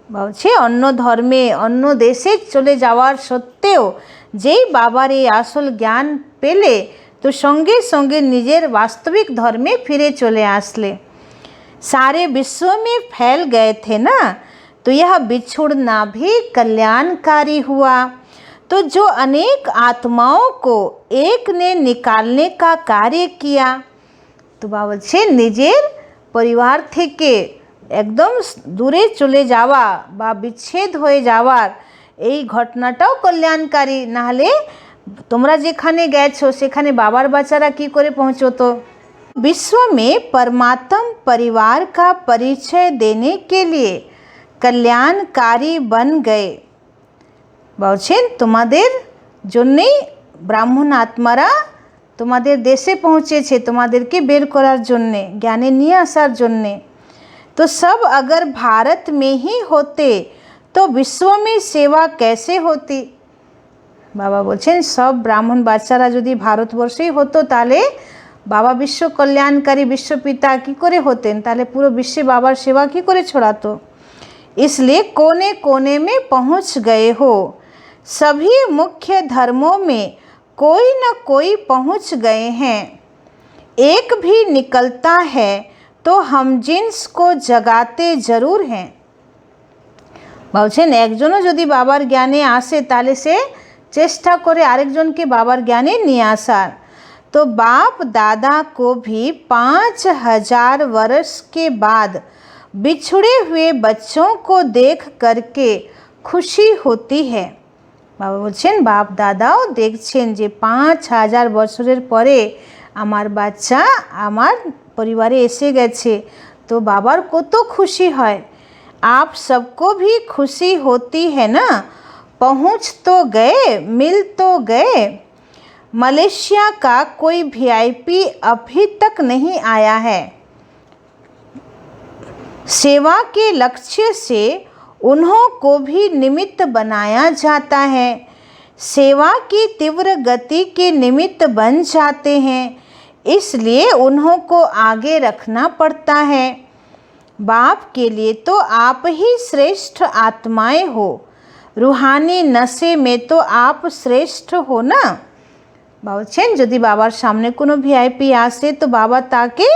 বলছে অন্য ধর্মে অন্য দেশে চলে যাওয়ার সত্ত্বেও যেই বাবার এই আসল জ্ঞান পেলে তো সঙ্গে সঙ্গে নিজের বাস্তবিক ধর্মে ফিরে চলে আসলে। सारे विश्व में फैल गए थे ना तो यह बिछुड़ना भी कल्याणकारी हुआ। तो जो अनेक आत्माओं को एक ने निकालने का कार्य किया। तो बाबा বলছে নিজের পরিবার থেকে একদম দূরে চলে যাওয়া বা বিচ্ছেদ হয়ে যাওয়ার এই ঘটনাটাও কল্যাণকারী, না হলে তোমরা যেখানে গেছো সেখানে বাবার বাচ্চারা কি করে পৌঁছতো। विश्व में परमात्म परिवार का परिचय देने के लिए कल्याणकारी बन गए। বলছেন তোমাদের জন্যই ব্রাহ্মণ আত্মারা তোমাদের দেশে পৌঁছেছে তোমাদেরকে বের করার জন্যে, জ্ঞানে নিয়ে আসার জন্যে। तो सब अगर भारत में ही होते तो विश्व में सेवा कैसे होती। বাবা বলছেন সব ব্রাহ্মণ বাচ্চারা যদি ভারতবর্ষেই হতো তাহলে বাবা বিশ্ব কল্যাণকারী বিশ্বপিতা কি করে হতেন, তাহলে পুরো বিশ্বে বাবার সেবা কি করে ছড়াতো। इसलिए कोने कोने में पहुंच गए हो, सभी मुख्य धर्मों में कोई न कोई पहुंच गए हैं। एक भी निकलता है तो हम जिन्स को जगाते जरूर हैं। বলছেন একজনও যদি বাবার জ্ঞানে আসে তাহলে সে চেষ্টা করে আরেকজনকে বাবার জ্ঞানে নিয়ে আসার। तो बाप दादा को भी 5000 वर्ष के बाद बिछड़े हुए बच्चों को देख करके खुशी होती है। বাবা বলছেন বাপ দাদাও দেখছেন যে 5000 বছরের পরে আমার বাচ্চা আমার পরিবারে এসে গেছে, তো বাবার কত খুশি হয়। आप सबको भी खुशी होती है ना, पहुँच तो गए, मिल तो गए। मलेशिया का कोई वीआईपी अभी तक नहीं आया है। सेवा के लक्ष्य से उन्हों को भी निमित्त बनाया जाता है, सेवा की तीव्र गति के निमित्त बन जाते हैं, इसलिए उन्हों को आगे रखना पड़ता है। बाप के लिए तो आप ही श्रेष्ठ आत्माएं हो, रूहानी नशे में तो आप श्रेष्ठ हो ना। বলছেন যদি বাবার সামনে কোনো ভিআইপি আসে তো বাবা তাকে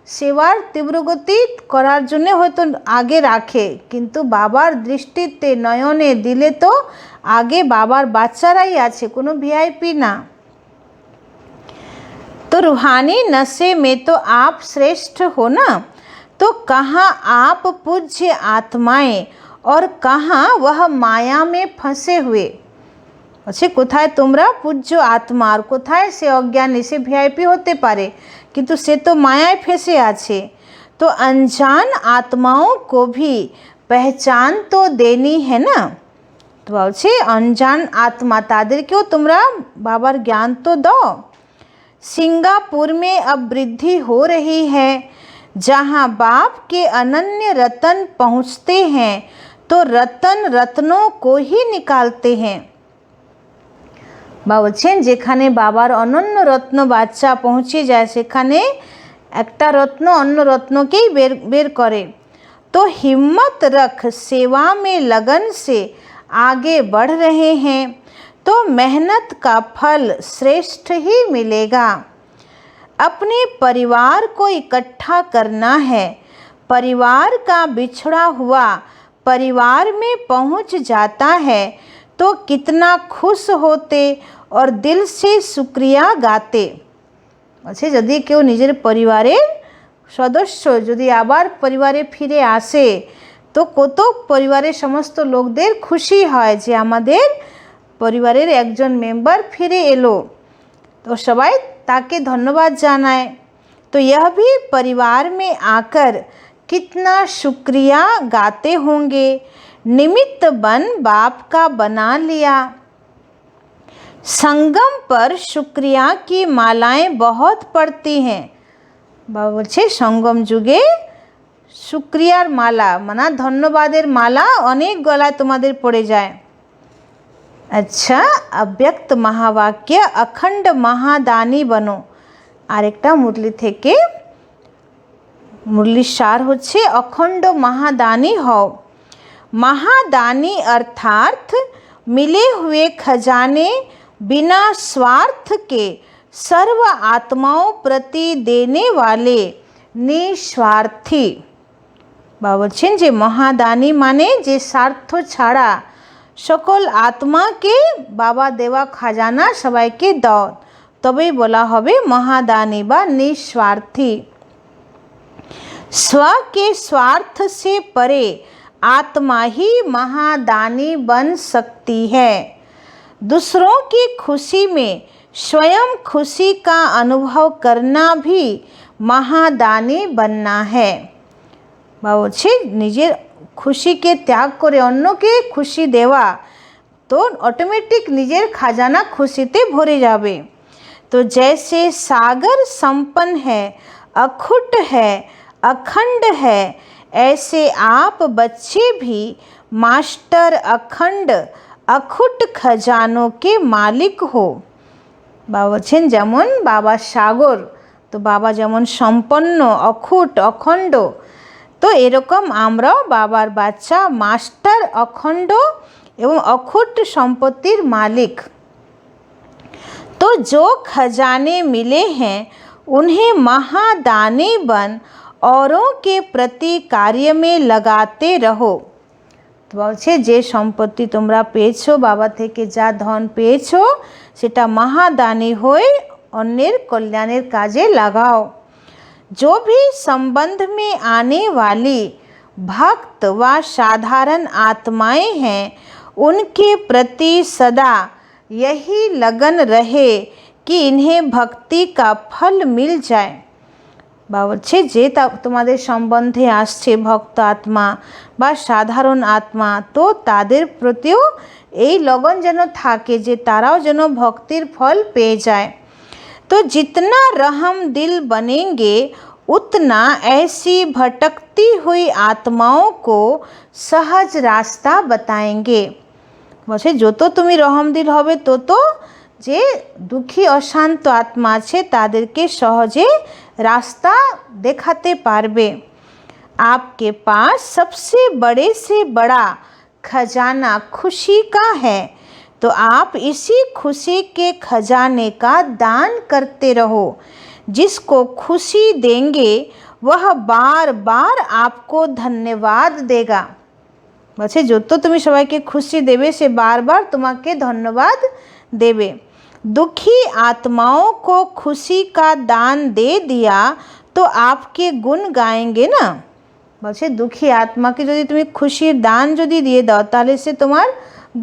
সেবার তীব্রগতি করার জন্য হয়তো আগে রাখে, কিন্তু বাবার দৃষ্টিতে নয়নে দিলে তো আগে বাবার বাচ্চারাই আছে, কোনো ভিআইপি না। तो रूहानी नशे में तो आप श्रेष्ठ हो ना, तो कहाँ आप पूज्य आत्माएं और कहाँ वह माया में फंसे हुए। अच्छा कोथाय तुमरा पूज्य आत्मा और कोथाय से अज्ञानी, से ভিআইপি होते पारे किंतु से तो मायाय फंसे आछे। तो अनजान आत्माओं को भी पहचान तो देनी है ना। तो বলছে अनजान आत्मा तादेरकेও তোমরা বাবার জ্ঞান তো দাও। सिंगापुर में अब वृद्धि हो रही है, जहाँ बाप के अनन्य रतन पहुँचते हैं तो रतन रत्नों को ही निकालते हैं। বা বলছেন যেখানে বাবার অনন্য রত্ন বাচ্চা পৌঁছে যায় সেখানে একটা রত্ন অন্য রত্নকেই বের করে। तो हिम्मत रख, सेवा में लगन से आगे बढ़ रहे हैं तो मेहनत का फल श्रेष्ठ ही मिलेगा। अपने परिवार को इकट्ठा करना है, परिवार का बिछड़ा हुआ परिवार में पहुंच जाता है तो कितना खुश होते और दिल से शुक्रिया गाते। अच्छा यदि केउ निजेर परिवारेर सदस्य यदि आबार परिवारे फिरे आसे तो कत परिवारेर समस्त लोकदेर खुशी हय जे आमादेर परिवारेर एकजन मेम्बर फिरे एलो, तो सबाई ताके धन्यवाद जानाय। तो यह भी परिवार में आकर कितना शुक्रिया गाते होंगे, निमित्त बन बाप का बना लिया। संगम पर शुक्रिया की मालाएं बहुत पड़ती हैं। बाबा बोलছে संगम जुगे शुक्रियार माला माना धन्यवादेर माला अनेक गलाय तुम्हादेर पड़े जाए। अच्छा अव्यक्त महावाक्य अखंड महादानी बनो। आरेकटा मुरली थेके मुरली सार होच्छे अखंड महादानी हओ। महादानी अर्थात मिले हुए खजाने बिना स्वार्थ के सर्व आत्माओं प्रति देने वाले निस्वार्थी। बाबा बोलছেন যে महादानी माने যে স্বার্থ ছাড়া সকল আত্মাকে বাবা দেওয়া খাজানা সবাইকে দাও, তবেই বলা হবে महादानी বা निस्वार्थी। स्व के स्वार्थ से परे आत्मा ही महादानी बन सकती है। दूसरों की खुशी में स्वयं खुशी का अनुभव करना भी महादानी बनना है। বলছে নিজের খুশিকে ত্যাগ করে অন্যকে খুশি দেওয়া, তো অটোমেটিক নিজের খাজানা খুশিতে ভরে যাবে। तो जैसे सागर संपन्न है, अखुट है, अखंड है, ऐसे आप बच्चे भी मास्टर अखंड अखुट खजानों के मालिक हो। बाबा বলছেন যেমন বাবা সাগর, তো বাবা যেমন সম্পন্ন, অখুট, অখণ্ড, তো এরকম আমরাও বাবার বাচ্চা, মাস্টার অখণ্ড এবং অখুট সম্পত্তির মালিক। तो जो खजाने मिले हैं उन्हें महादानी बन औरों के प्रति कार्य में लगाते रहो। তো বলছে যে সম্পত্তি তোমরা পেয়েছো, বাবা থেকে যা ধন পেয়েছো, সেটা महादानी হয়ে অন্যের কল্যাণের কাজে লাগাও। जो भी संबंध में आने वाली भक्त व साधारण आत्माएं हैं उनके प्रति सदा यही लगन रहे कि इन्हें भक्ति का फल मिल जाए। বা হচ্ছে যে তোমাদের সম্বন্ধে আসছে ভক্ত আত্মা বা সাধারণ আত্মা, তো তাদের প্রতিও এই লগন যেন থাকে যে তারাও যেন ভক্তির ফল পেয়ে যায়। तो जितना रहम दिल बनेंगे उतना ऐसी भटकती हुई आत्माओं को सहज रास्ता बताएंगे। বলছে যত তুমি রহমদিল হবে তত যে দুঃখী অশান্ত আত্মা আছে তাদেরকে সহজে রাস্তা দেখাতে পারবে। आपके पास सबसे बड़े से बड़ा खजाना खुशी का है, तो आप इसी खुशी के खजाने का दान करते रहो। जिसको खुशी देंगे वह बार बार आपको धन्यवाद देगा। বলছে যত তুমি সবাইকে খুশি দেবে সে বারবার তোমাকে ধন্যবাদ দেবে। दुखी आत्माओं को खुशी का दान दे दिया तो आपके गुण गाएंगे ना। বলছে দুঃখী আত্মাকে যদি তুমি খুশির দান যদি দিয়ে দাও তাহলে সে তোমার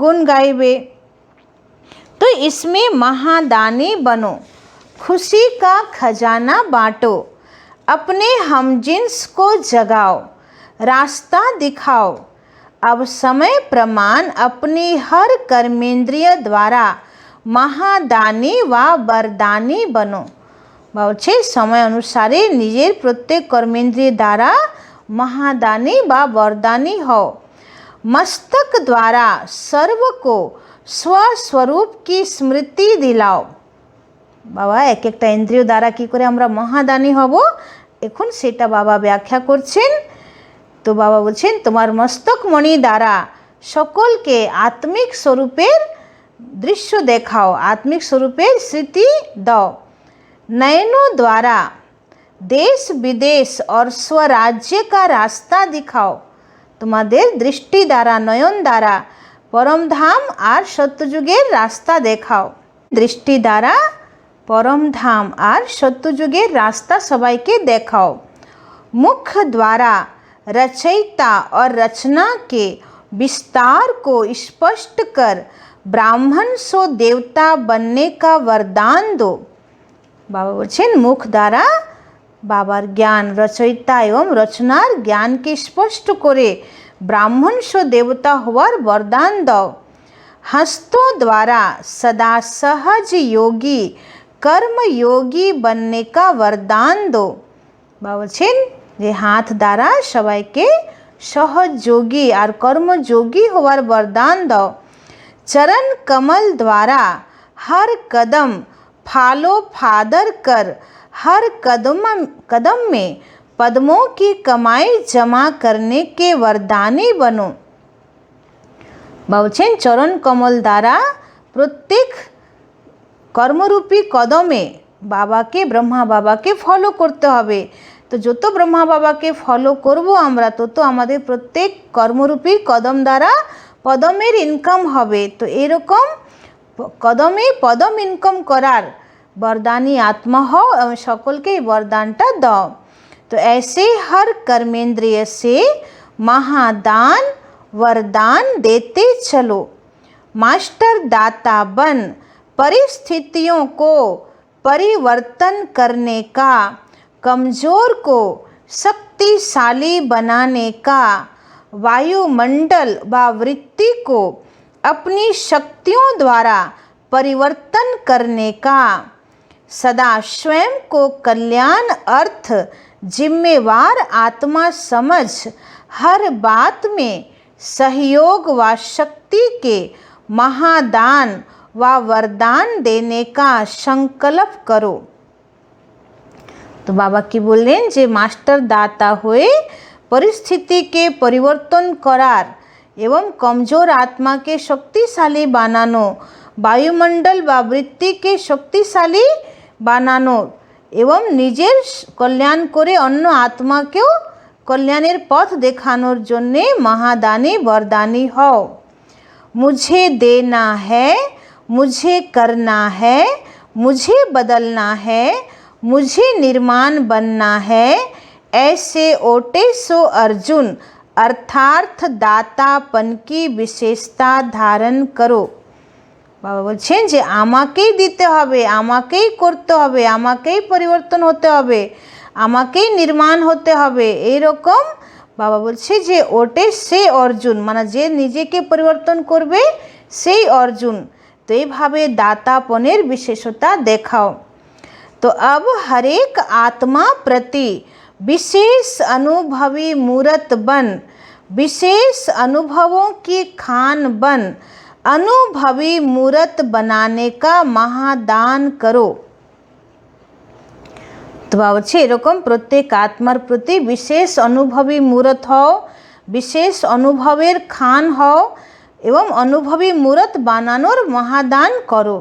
গুণ গাইবে। तो इसमें महादानी बनो, खुशी का खजाना बांटो, अपने हमजिन्स को जगाओ, रास्ता दिखाओ। अब समय प्रमाण अपनी हर कर्मेंद्रिय द्वारा महादानी व वरदानी बनो। বলছে সময় অনুসারে নিজের প্রত্যেক কর্মেন্দ্রিয় দ্বারা महादानी व वरदानी हो। मस्तक द्वारा सर्व को स्वस्वरूप की स्मृति दिलाओ। বাবা এক একটা ইন্দ্রিয় দ্বারা কি করে আমরা মহাদানী হব এখন সেটা বাবা ব্যাখ্যা করছেন। তো বাবা বলছেন তোমার মস্তকমণি দ্বারা সকলকে আত্মিক স্বরূপের দৃশ্য দেখাও, আত্মিক স্বরূপের স্মৃতি দাও। नयनों द्वारा देश विदेश और स्वराज्य का रास्ता दिखाओ। তোমাদের দৃষ্টি দ্বারা, নয়ন দ্বারা পরমধাম আর সত্যযুগের রাস্তা দেখাও। দৃষ্টি দ্বারা পরমধাম আর সত্যযুগের রাস্তা সবাইকে দেখাও। मुख द्वारा रचयिता और रचना के विस्तार को स्पष्ट कर ब्राह्मण सो देवता बनने का वरदान दो। बाबा বলছেন মুখ দ্বারা বাবার জ্ঞান, রচয়িতা এবং রচনার জ্ঞানকে স্পষ্ট করে ব্রাহ্মণ সো দেবতা হওয়ার বরদান দাও। हस्तों द्वारा सदा सहज योगी कर्म योगी बनने का वरदान दो। বাবা বলছেন যে হাত দ্বারা সবাইকে সহজ যোগী আর কর্মযোগী হওয়ার বরদান দাও। चरण कमल द्वारा हर कदम फालो फादर कर हर कदम में पद्मों की कमाई जमा करने के वरदानी बनो। বলছেন চরণ কমল দ্বারা প্রত্যেক কর্মরূপী কদমে বাবাকে, ব্রহ্মা বাবাকে ফলো করতে হবে। তো যত ব্রহ্মা বাবাকে ফলো করব আমরা তত আমাদের প্রত্যেক কর্মরূপী কদম দ্বারা পদমের ইনকাম হবে। তো এরকম কদমে পদম ইনকাম করার বরদানী আত্মা হও এবং সকলকে এই বরদানটা দাও। तो ऐसे हर कर्मेंद्रिय से महादान वरदान देते चलो। मास्टर दाता बन परिस्थितियों को परिवर्तन करने का, कमज़ोर को शक्तिशाली बनाने का, वायुमंडल व वृत्ति को अपनी शक्तियों द्वारा परिवर्तन करने का, सदा स्वयं को कल्याण अर्थ जिम्मेवार आत्मा समझ हर बात में सहयोग व शक्ति के महादान व वरदान देने का संकल्प करो। तो बाबा की बोलें जे मास्टर दाता हुए परिस्थिति के परिवर्तन करार एवं कमजोर आत्मा के शक्तिशाली बनानो, वायुमंडल व वृत्ति के शक्तिशाली बनानो एवं निजेर कल्याण करे अन्य आत्मा के कल्याणेर पथ देखानोर जन्य महादानी वरदानी हओ। मुझे देना है, मुझे करना है, मुझे बदलना है, मुझे निर्माण बनना है, ऐसे ओटेसो अर्जुन अर्थार्थ दातापन की विशेषता धारण करो। बाबा बोलছেন যে আমাকেই দিতে হবে, আমাকেই করতে হবে, আমাকেই পরিবর্তন হতে হবে, আমাকেই নির্মাণ হতে হবে। এইরকম বাবা বলছে যে ওটে সে অর্জুন, মানে যে নিজেকে পরিবর্তন করবে সেই অর্জুন। তো এইভাবে দাতাপনের বিশেষতা দেখাও। तो अब हरेक आत्मा प्रति विशेष अनुभवी मूर्त बन, विशेष अनुभवों की खान बन, अनुभवी मूर्त बनाने का महादान करो। तो बाबा एरकम प्रत्येक आत्मार प्रति विशेष अनुभवी मूर्त हो, विशेष अनुभवेर खान हो एवं अनुभवी मूर्त बनानोर महादान करो,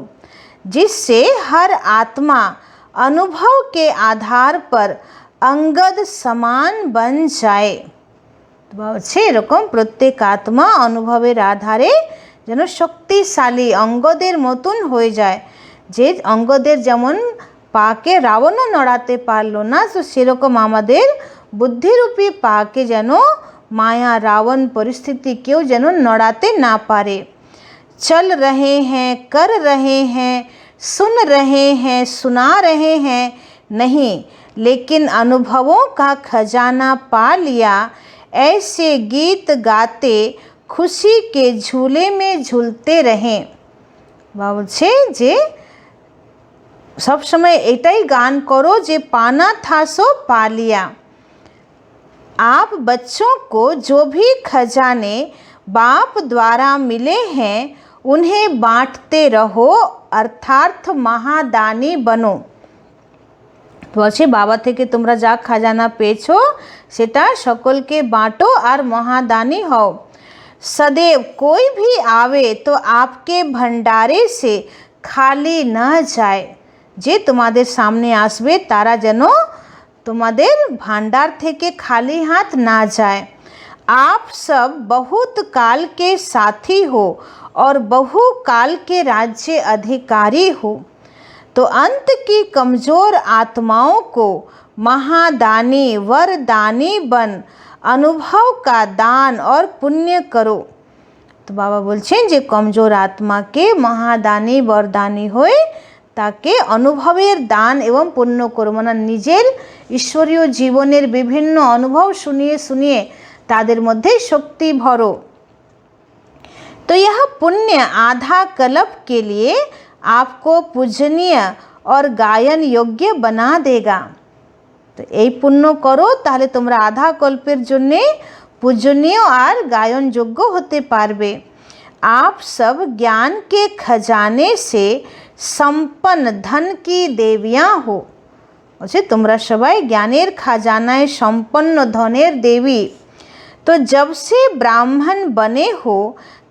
जिससे हर आत्मा अनुभव के आधार पर अंगद समान बन जाए। तो बाबा एरकम प्रत्येक आत्मा अनुभवेर आधारे जेन शक्तिशाली अंगदेर मतन हो जाए। जे अंगदेर जेमन पाके रावणও नड़ाते पारलो ना, तो सेरकम आमादेर बुद्धिरूपी पाके जेन माया रावण परिस्थिति केउ जेन नड़ाते ना पारे। चल रहे हैं, कर रहे हैं, सुन रहे हैं, सुना रहे हैं नहीं, लेकिन अनुभवों का खजाना पा लिया, ऐसे गीत गाते खुशी के झूले में झूलते रहें। बाबा जे सब समय एटाई गान करो जे पाना था सो पा लिया। आप बच्चों को जो भी खजाने बाप द्वारा मिले हैं उन्हें बांटते रहो, अर्थार्थ महादानी बनो। तो बच्चे बाबा থেকে তোমরা যা খাজানা পেয়েছো সেটা সকলকে बांटो और महादानी हो। सदैव कोई भी आवे तो आपके भंडारे से खाली न जाए। जे तुम्हारे सामने आसबे तारा जेनो तुम्हादेर भांडार থেকে खाली हाथ ना जाए। आप सब बहुत काल के साथी हो और बहु काल के राज्य अधिकारी हो, तो अंत की कमज़ोर आत्माओं को महादानी वरदानी बन अनुभव का दान और पुण्य करो। तो बाबा बोलছেন যে कमजोर आत्मा के महादानी वरदानी होए ताके अनुभवेर दान एवं पुण्य करो, माना निजेर ईश्वरीय जीवनेर विभिन्न अनुभव सुनिए सुनिए तादेर मध्य शक्ति भरो। तो यह पुण्य आधा कल्प के लिए आपको पूजनीय और गायन योग्य बना देगा। तो यही पुण्य करो ताहले तोमरा आधा कल्पेर जन्य पूजनीय और गायन योग्य होते पारबे। आप सब ज्ञान के खजाने से सम्पन्न धन की देवियाँ हो। अच्छा तोमरा सबाई ज्ञानेर खजानाय सम्पन्न धनेर देवी। तो जब से ब्राह्मण बने हो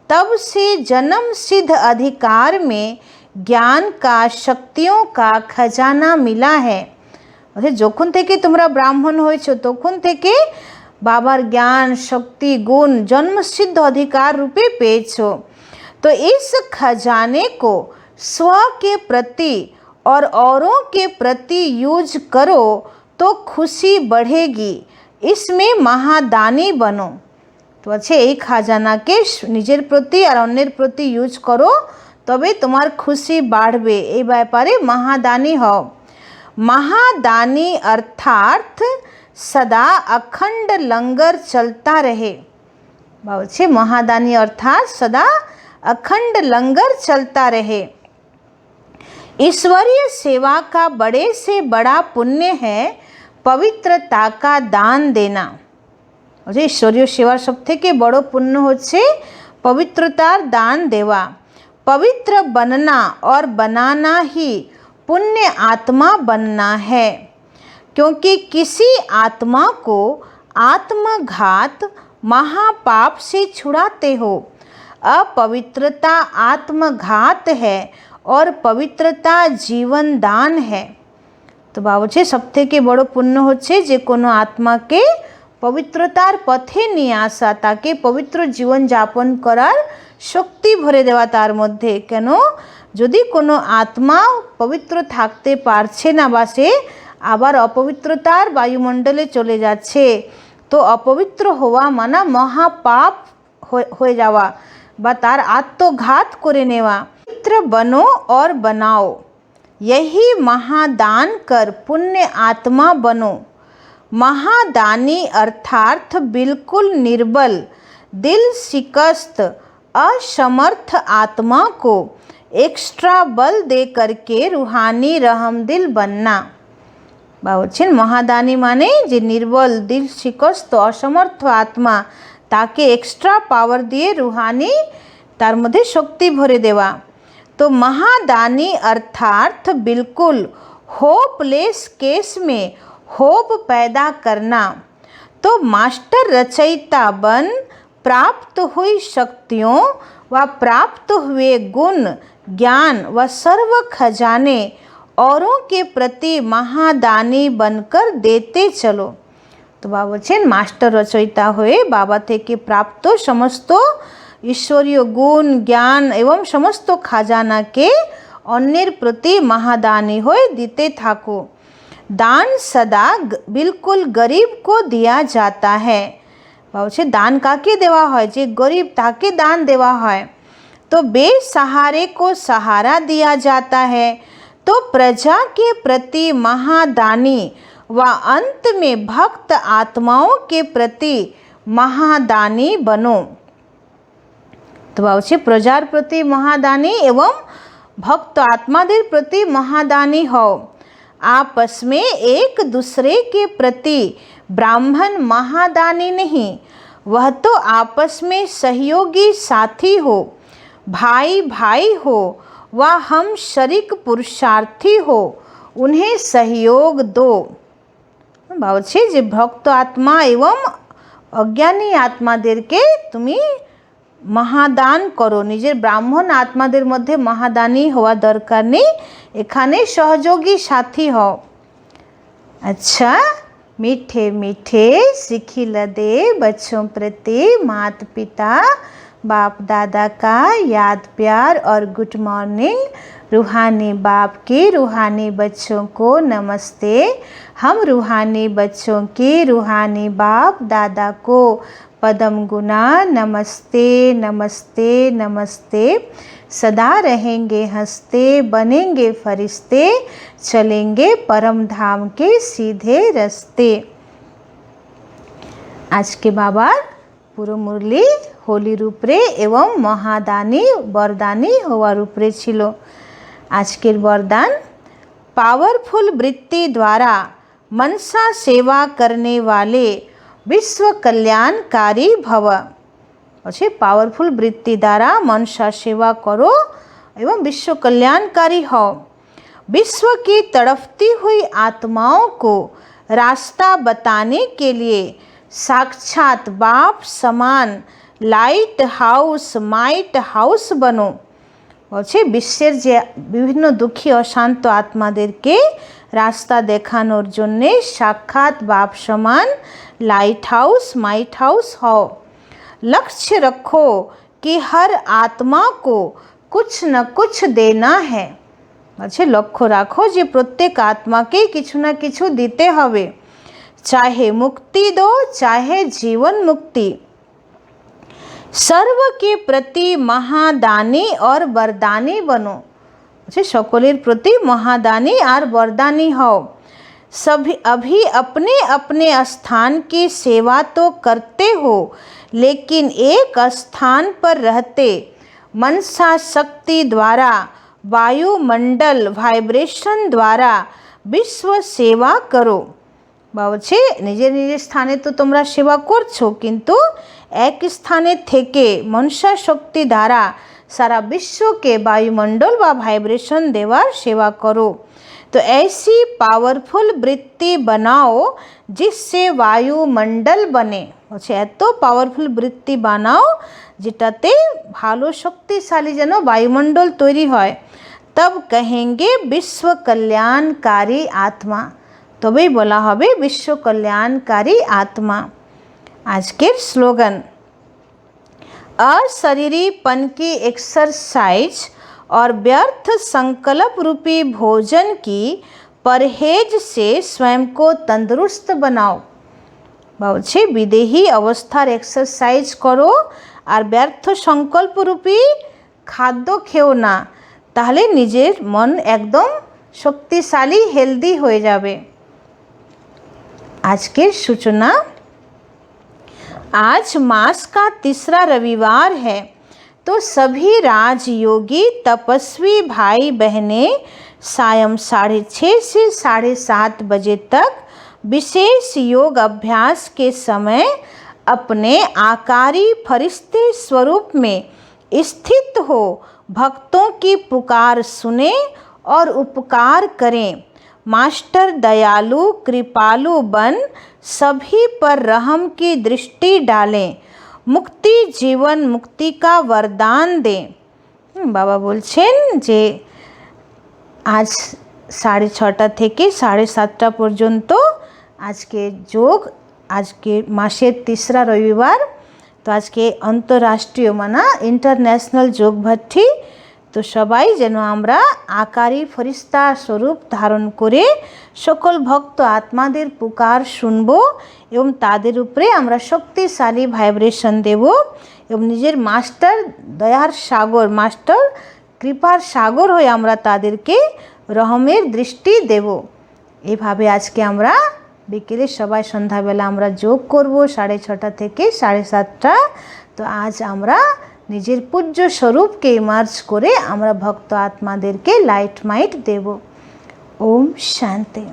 तब से जन्म सिद्ध अधिकार में ज्ञान का शक्तियों का खजाना मिला है। যখন থেকে তোমরা ব্রাহ্মণ হয়েছো তখন থেকে बाबार ज्ञान शक्ति गुण जन्म सिद्ध अधिकार रूपे पेয়েছো। तो इस खजाने को स्व के प्रति और औरों के प्रति यूज करो तो खुशी बढ़ेगी, इसमें महादानी बनो। तो अच्छे এই খাজানাকে নিজের প্রতি আর অন্যের প্রতি ইউজ করো তবে তোমার খুশি বাড়বে, এই ব্যাপারে महादानी হও। महादानी अर्थात सदा अखंड लंगर चलता रहे। बाबा महादानी अर्थात सदा अखंड लंगर चलता रहे। ईश्वरीय सेवा का बड़े से बड़ा पुण्य है पवित्रता का दान देना। ईश्वरीय सेवा सब থেকে বড় पुण्य হচ্ছে पवित्रतार दान देवा। पवित्र बनना और बनाना ही पुण्य आत्मा बनना है, क्योंकि किसी आत्मा को आत्मघात महापाप से छुड़ाते हो। अपवित्रता आत्मघात है और पवित्रता जीवन दान है। तो बाबूजी सब থেকে বড় পুণ্য হচ্ছে যে কোনো আত্মাকে পবিত্রতার পথে নিয়ে আসা, তাকে পবিত্র জীবন যাপন করার শক্তি ভরে দেওয়া তার মধ্যে। কেন? যদি কোনো আত্মা পবিত্র থাকতে পারছে না বা সে আবার অপবিত্রতার বায়ুমণ্ডলে চলে যাচ্ছে, তো অপবিত্র হওয়া মানে মহাপাপ হয়ে যাওয়া বা তার আত্মঘাত করে নেওয়া। পবিত্র बनो और बनाओ, यही महादान कर पुण्य आत्मा बनो। महादानी अर्थात बिल्कुल निर्बल, दिल शिकस्त, असमर्थ आत्मा को एक्स्ट्रा बल दे करके रूहानी रहमदिल बनना। बाबूजी महादानी माने जे निर्बल, दिल शिकस्त, असमर्थ आत्मा, ताके एक्स्ट्रा पावर दिए रूहानी तार मध्य शक्ति भरे देवा। तो महादानी अर्थात बिल्कुल होपलेस केस में होप पैदा करना। तो मास्टर रचयिता बन प्राप्त हुई शक्तियों व प्राप्त हुए गुण, ज्ञान व सर्व खजाने औरों के प्रति महादानी बनकर देते चलो। तो बाबूजी मास्टर रचयिता हुए बाबा থেকে প্রাপ্ত সমস্ত ईश्वरीय गुण, ज्ञान एवं समस्त खजाना के अन्येर प्रति महादानी होए दीते थाको। दान सदा बिल्कुल गरीब को दिया जाता है। बाबूजी दान काके देवा है? जे गरीब ताके दान देवा है। तो बेसहारे को सहारा दिया जाता है। तो प्रजा के प्रति महादानी व अंत में भक्त आत्माओं के प्रति महादानी बनो। तो बाबूजी प्रजार प्रति महादानी एवं भक्त आत्मादेर प्रति महादानी हो। आपस में एक दूसरे के प्रति ब्राह्मण महादानी नहीं, वह तो आपस में सहयोगी साथी हो, भाई भाई हो व हम शरीक पुरुषार्थी हो, उन्हें सहयोग दो। बाबूजी जे भक्त आत्मा एवं अज्ञानी आत्मादेरके तुमी महादान करो। निजेर ब्राह्मण आत्मादेर मध्य महादानी हवा दरकार नहीं, एखाने सहयोगी साथी हो। अच्छा, मीठे मीठे सिखिल दे बच्चों प्रति माता पिता बाप दादा का याद प्यार और गुड मॉर्निंग। रूहानी बाप के रूहानी बच्चों को नमस्ते। हम रूहानी बच्चों के रूहानी बाप दादा को पदम गुना नमस्ते नमस्ते नमस्ते। सदा रहेंगे हंसते, बनेंगे फरिश्ते, चलेंगे परम धाम के सीधे रास्ते। आज के बाबार पुरो मुरली होली रूपरे एवं महादानी बरदानी हवा रूपरे छिलो। आजकेर बरदान पावरफुल वृत्ति द्वारा मनसा सेवा करने वाले विश्व कल्याणकारी भव। अच्छे पावरफुल वृत्ति द्वारा मनसा सेवा करो एवं विश्व कल्याणकारी हो। विश्व की तड़पती हुई आत्माओं को रास्ता बताने के लिए साक्षात बाप समान लाइट हाउस माइट हाउस बनो। अच्छे विश्वेर जे विभिन्न दुखी अशांत आत्मादेरके रास्ता देखानोर जन्य साक्षात बाप समान लाइट हाउस माइट हाउस हो। लक्ष्य रखो कि हर आत्मा को कुछ न कुछ देना है। अच्छे लक्ष्य रखो जे प्रत्येक आत्मा के किछु ना किछु दीते हवे, चाहे मुक्ति दो चाहे जीवन मुक्ति। सर्व के प्रति महादानी और वरदानी बनो। अच्छे सकलेर प्रति महादानी और वरदानी हो। सभी अभी अपने अपने स्थान की सेवा तो करते हो, लेकिन एक स्थान पर रहते मनसा शक्ति द्वारा বায়ুমণ্ডল ভাইব্রেশন দ্বারা বিশ্ব সেবা করো। বা বলছে নিজের নিজের স্থানে তো তোমরা সেবা করছো, কিন্তু এক স্থানে থেকে মনসা শক্তি দ্বারা সারা বিশ্বকে বায়ুমণ্ডল বা ভাইব্রেশন দেওয়ার সেবা করো। तो ऐसी पावरफुल वृत्ति बनाओ जिससे वायुमंडल बने। বলছে এত পাওয়ারফুল বৃত্তি বানাও যেটাতে ভালো শক্তিশালী যেন বায়ুমণ্ডল তৈরি হয়। तब कहेंगे विश्व कल्याणकारी आत्मा, তবেই বলা হবে বিশ্ব কল্যাণকারী আত্মা। আজকের স্লোগান, अशरीरीपन की एक्सरसाइज और व्यर्थ संकल्प रूपी भोजन की परहेज से स्वयं को तंदुरुस्त बनाओ। বলছে বিদেহী অবস্থার এক্সারসাইজ করো আর ব্যর্থ সংকল্প রূপী খাদ্য খেও না, তাহলে নিজের মন একদম শক্তিশালী হেলদি হয়ে যাবে। আজকের সূচনা, आज मास का तीसरा रविवार है, तो सभी राजयोगी तपस्वी भाई बहनें सायं 6:30 से 7:30 बजे तक विशेष योग अभ्यास के समय अपने आकारी फरिश्ते स्वरूप में स्थित हो भक्तों की पुकार सुने और उपकार करें। मास्टर दयालु कृपालु बन सभी पर रहम की दृष्टि डालें, मुक्ति जीवन मुक्ति का वरदान दें। बाबा বলছেন যে আজ 6:30 থেকে 7:30 পর্যন্ত আজকে যোগ, আজকে মাসের তিসরা রবিবার, তো আজকে অন্তর্রাষ্ট্রীয় মানা ইন্টারন্যাশনাল যোগ ভাট্টি। তো সবাই যেন আমরা আকারী ফরিস্তা স্বরূপ ধারণ করে সকল ভক্ত আত্মাদের পুকার শুনব এবং তাদের উপরে আমরা শক্তিশালী ভাইব্রেশন দেব এবং নিজের মাস্টার দয়ার সাগর, মাস্টার কৃপার সাগর হয়ে আমরা তাদেরকে রহমের দৃষ্টি দেব। এভাবে আজকে আমরা বিকেলে সবাই সন্ধ্যাবেলা আমরা যোগ করব 6:30 থেকে 7:30। তো আজ আমরা নিজের পূজ্য স্বরূপকে ইমার্জ করে আমরা ভক্ত আত্মাদেরকে লাইট মাইট দেব। ওম শান্তি।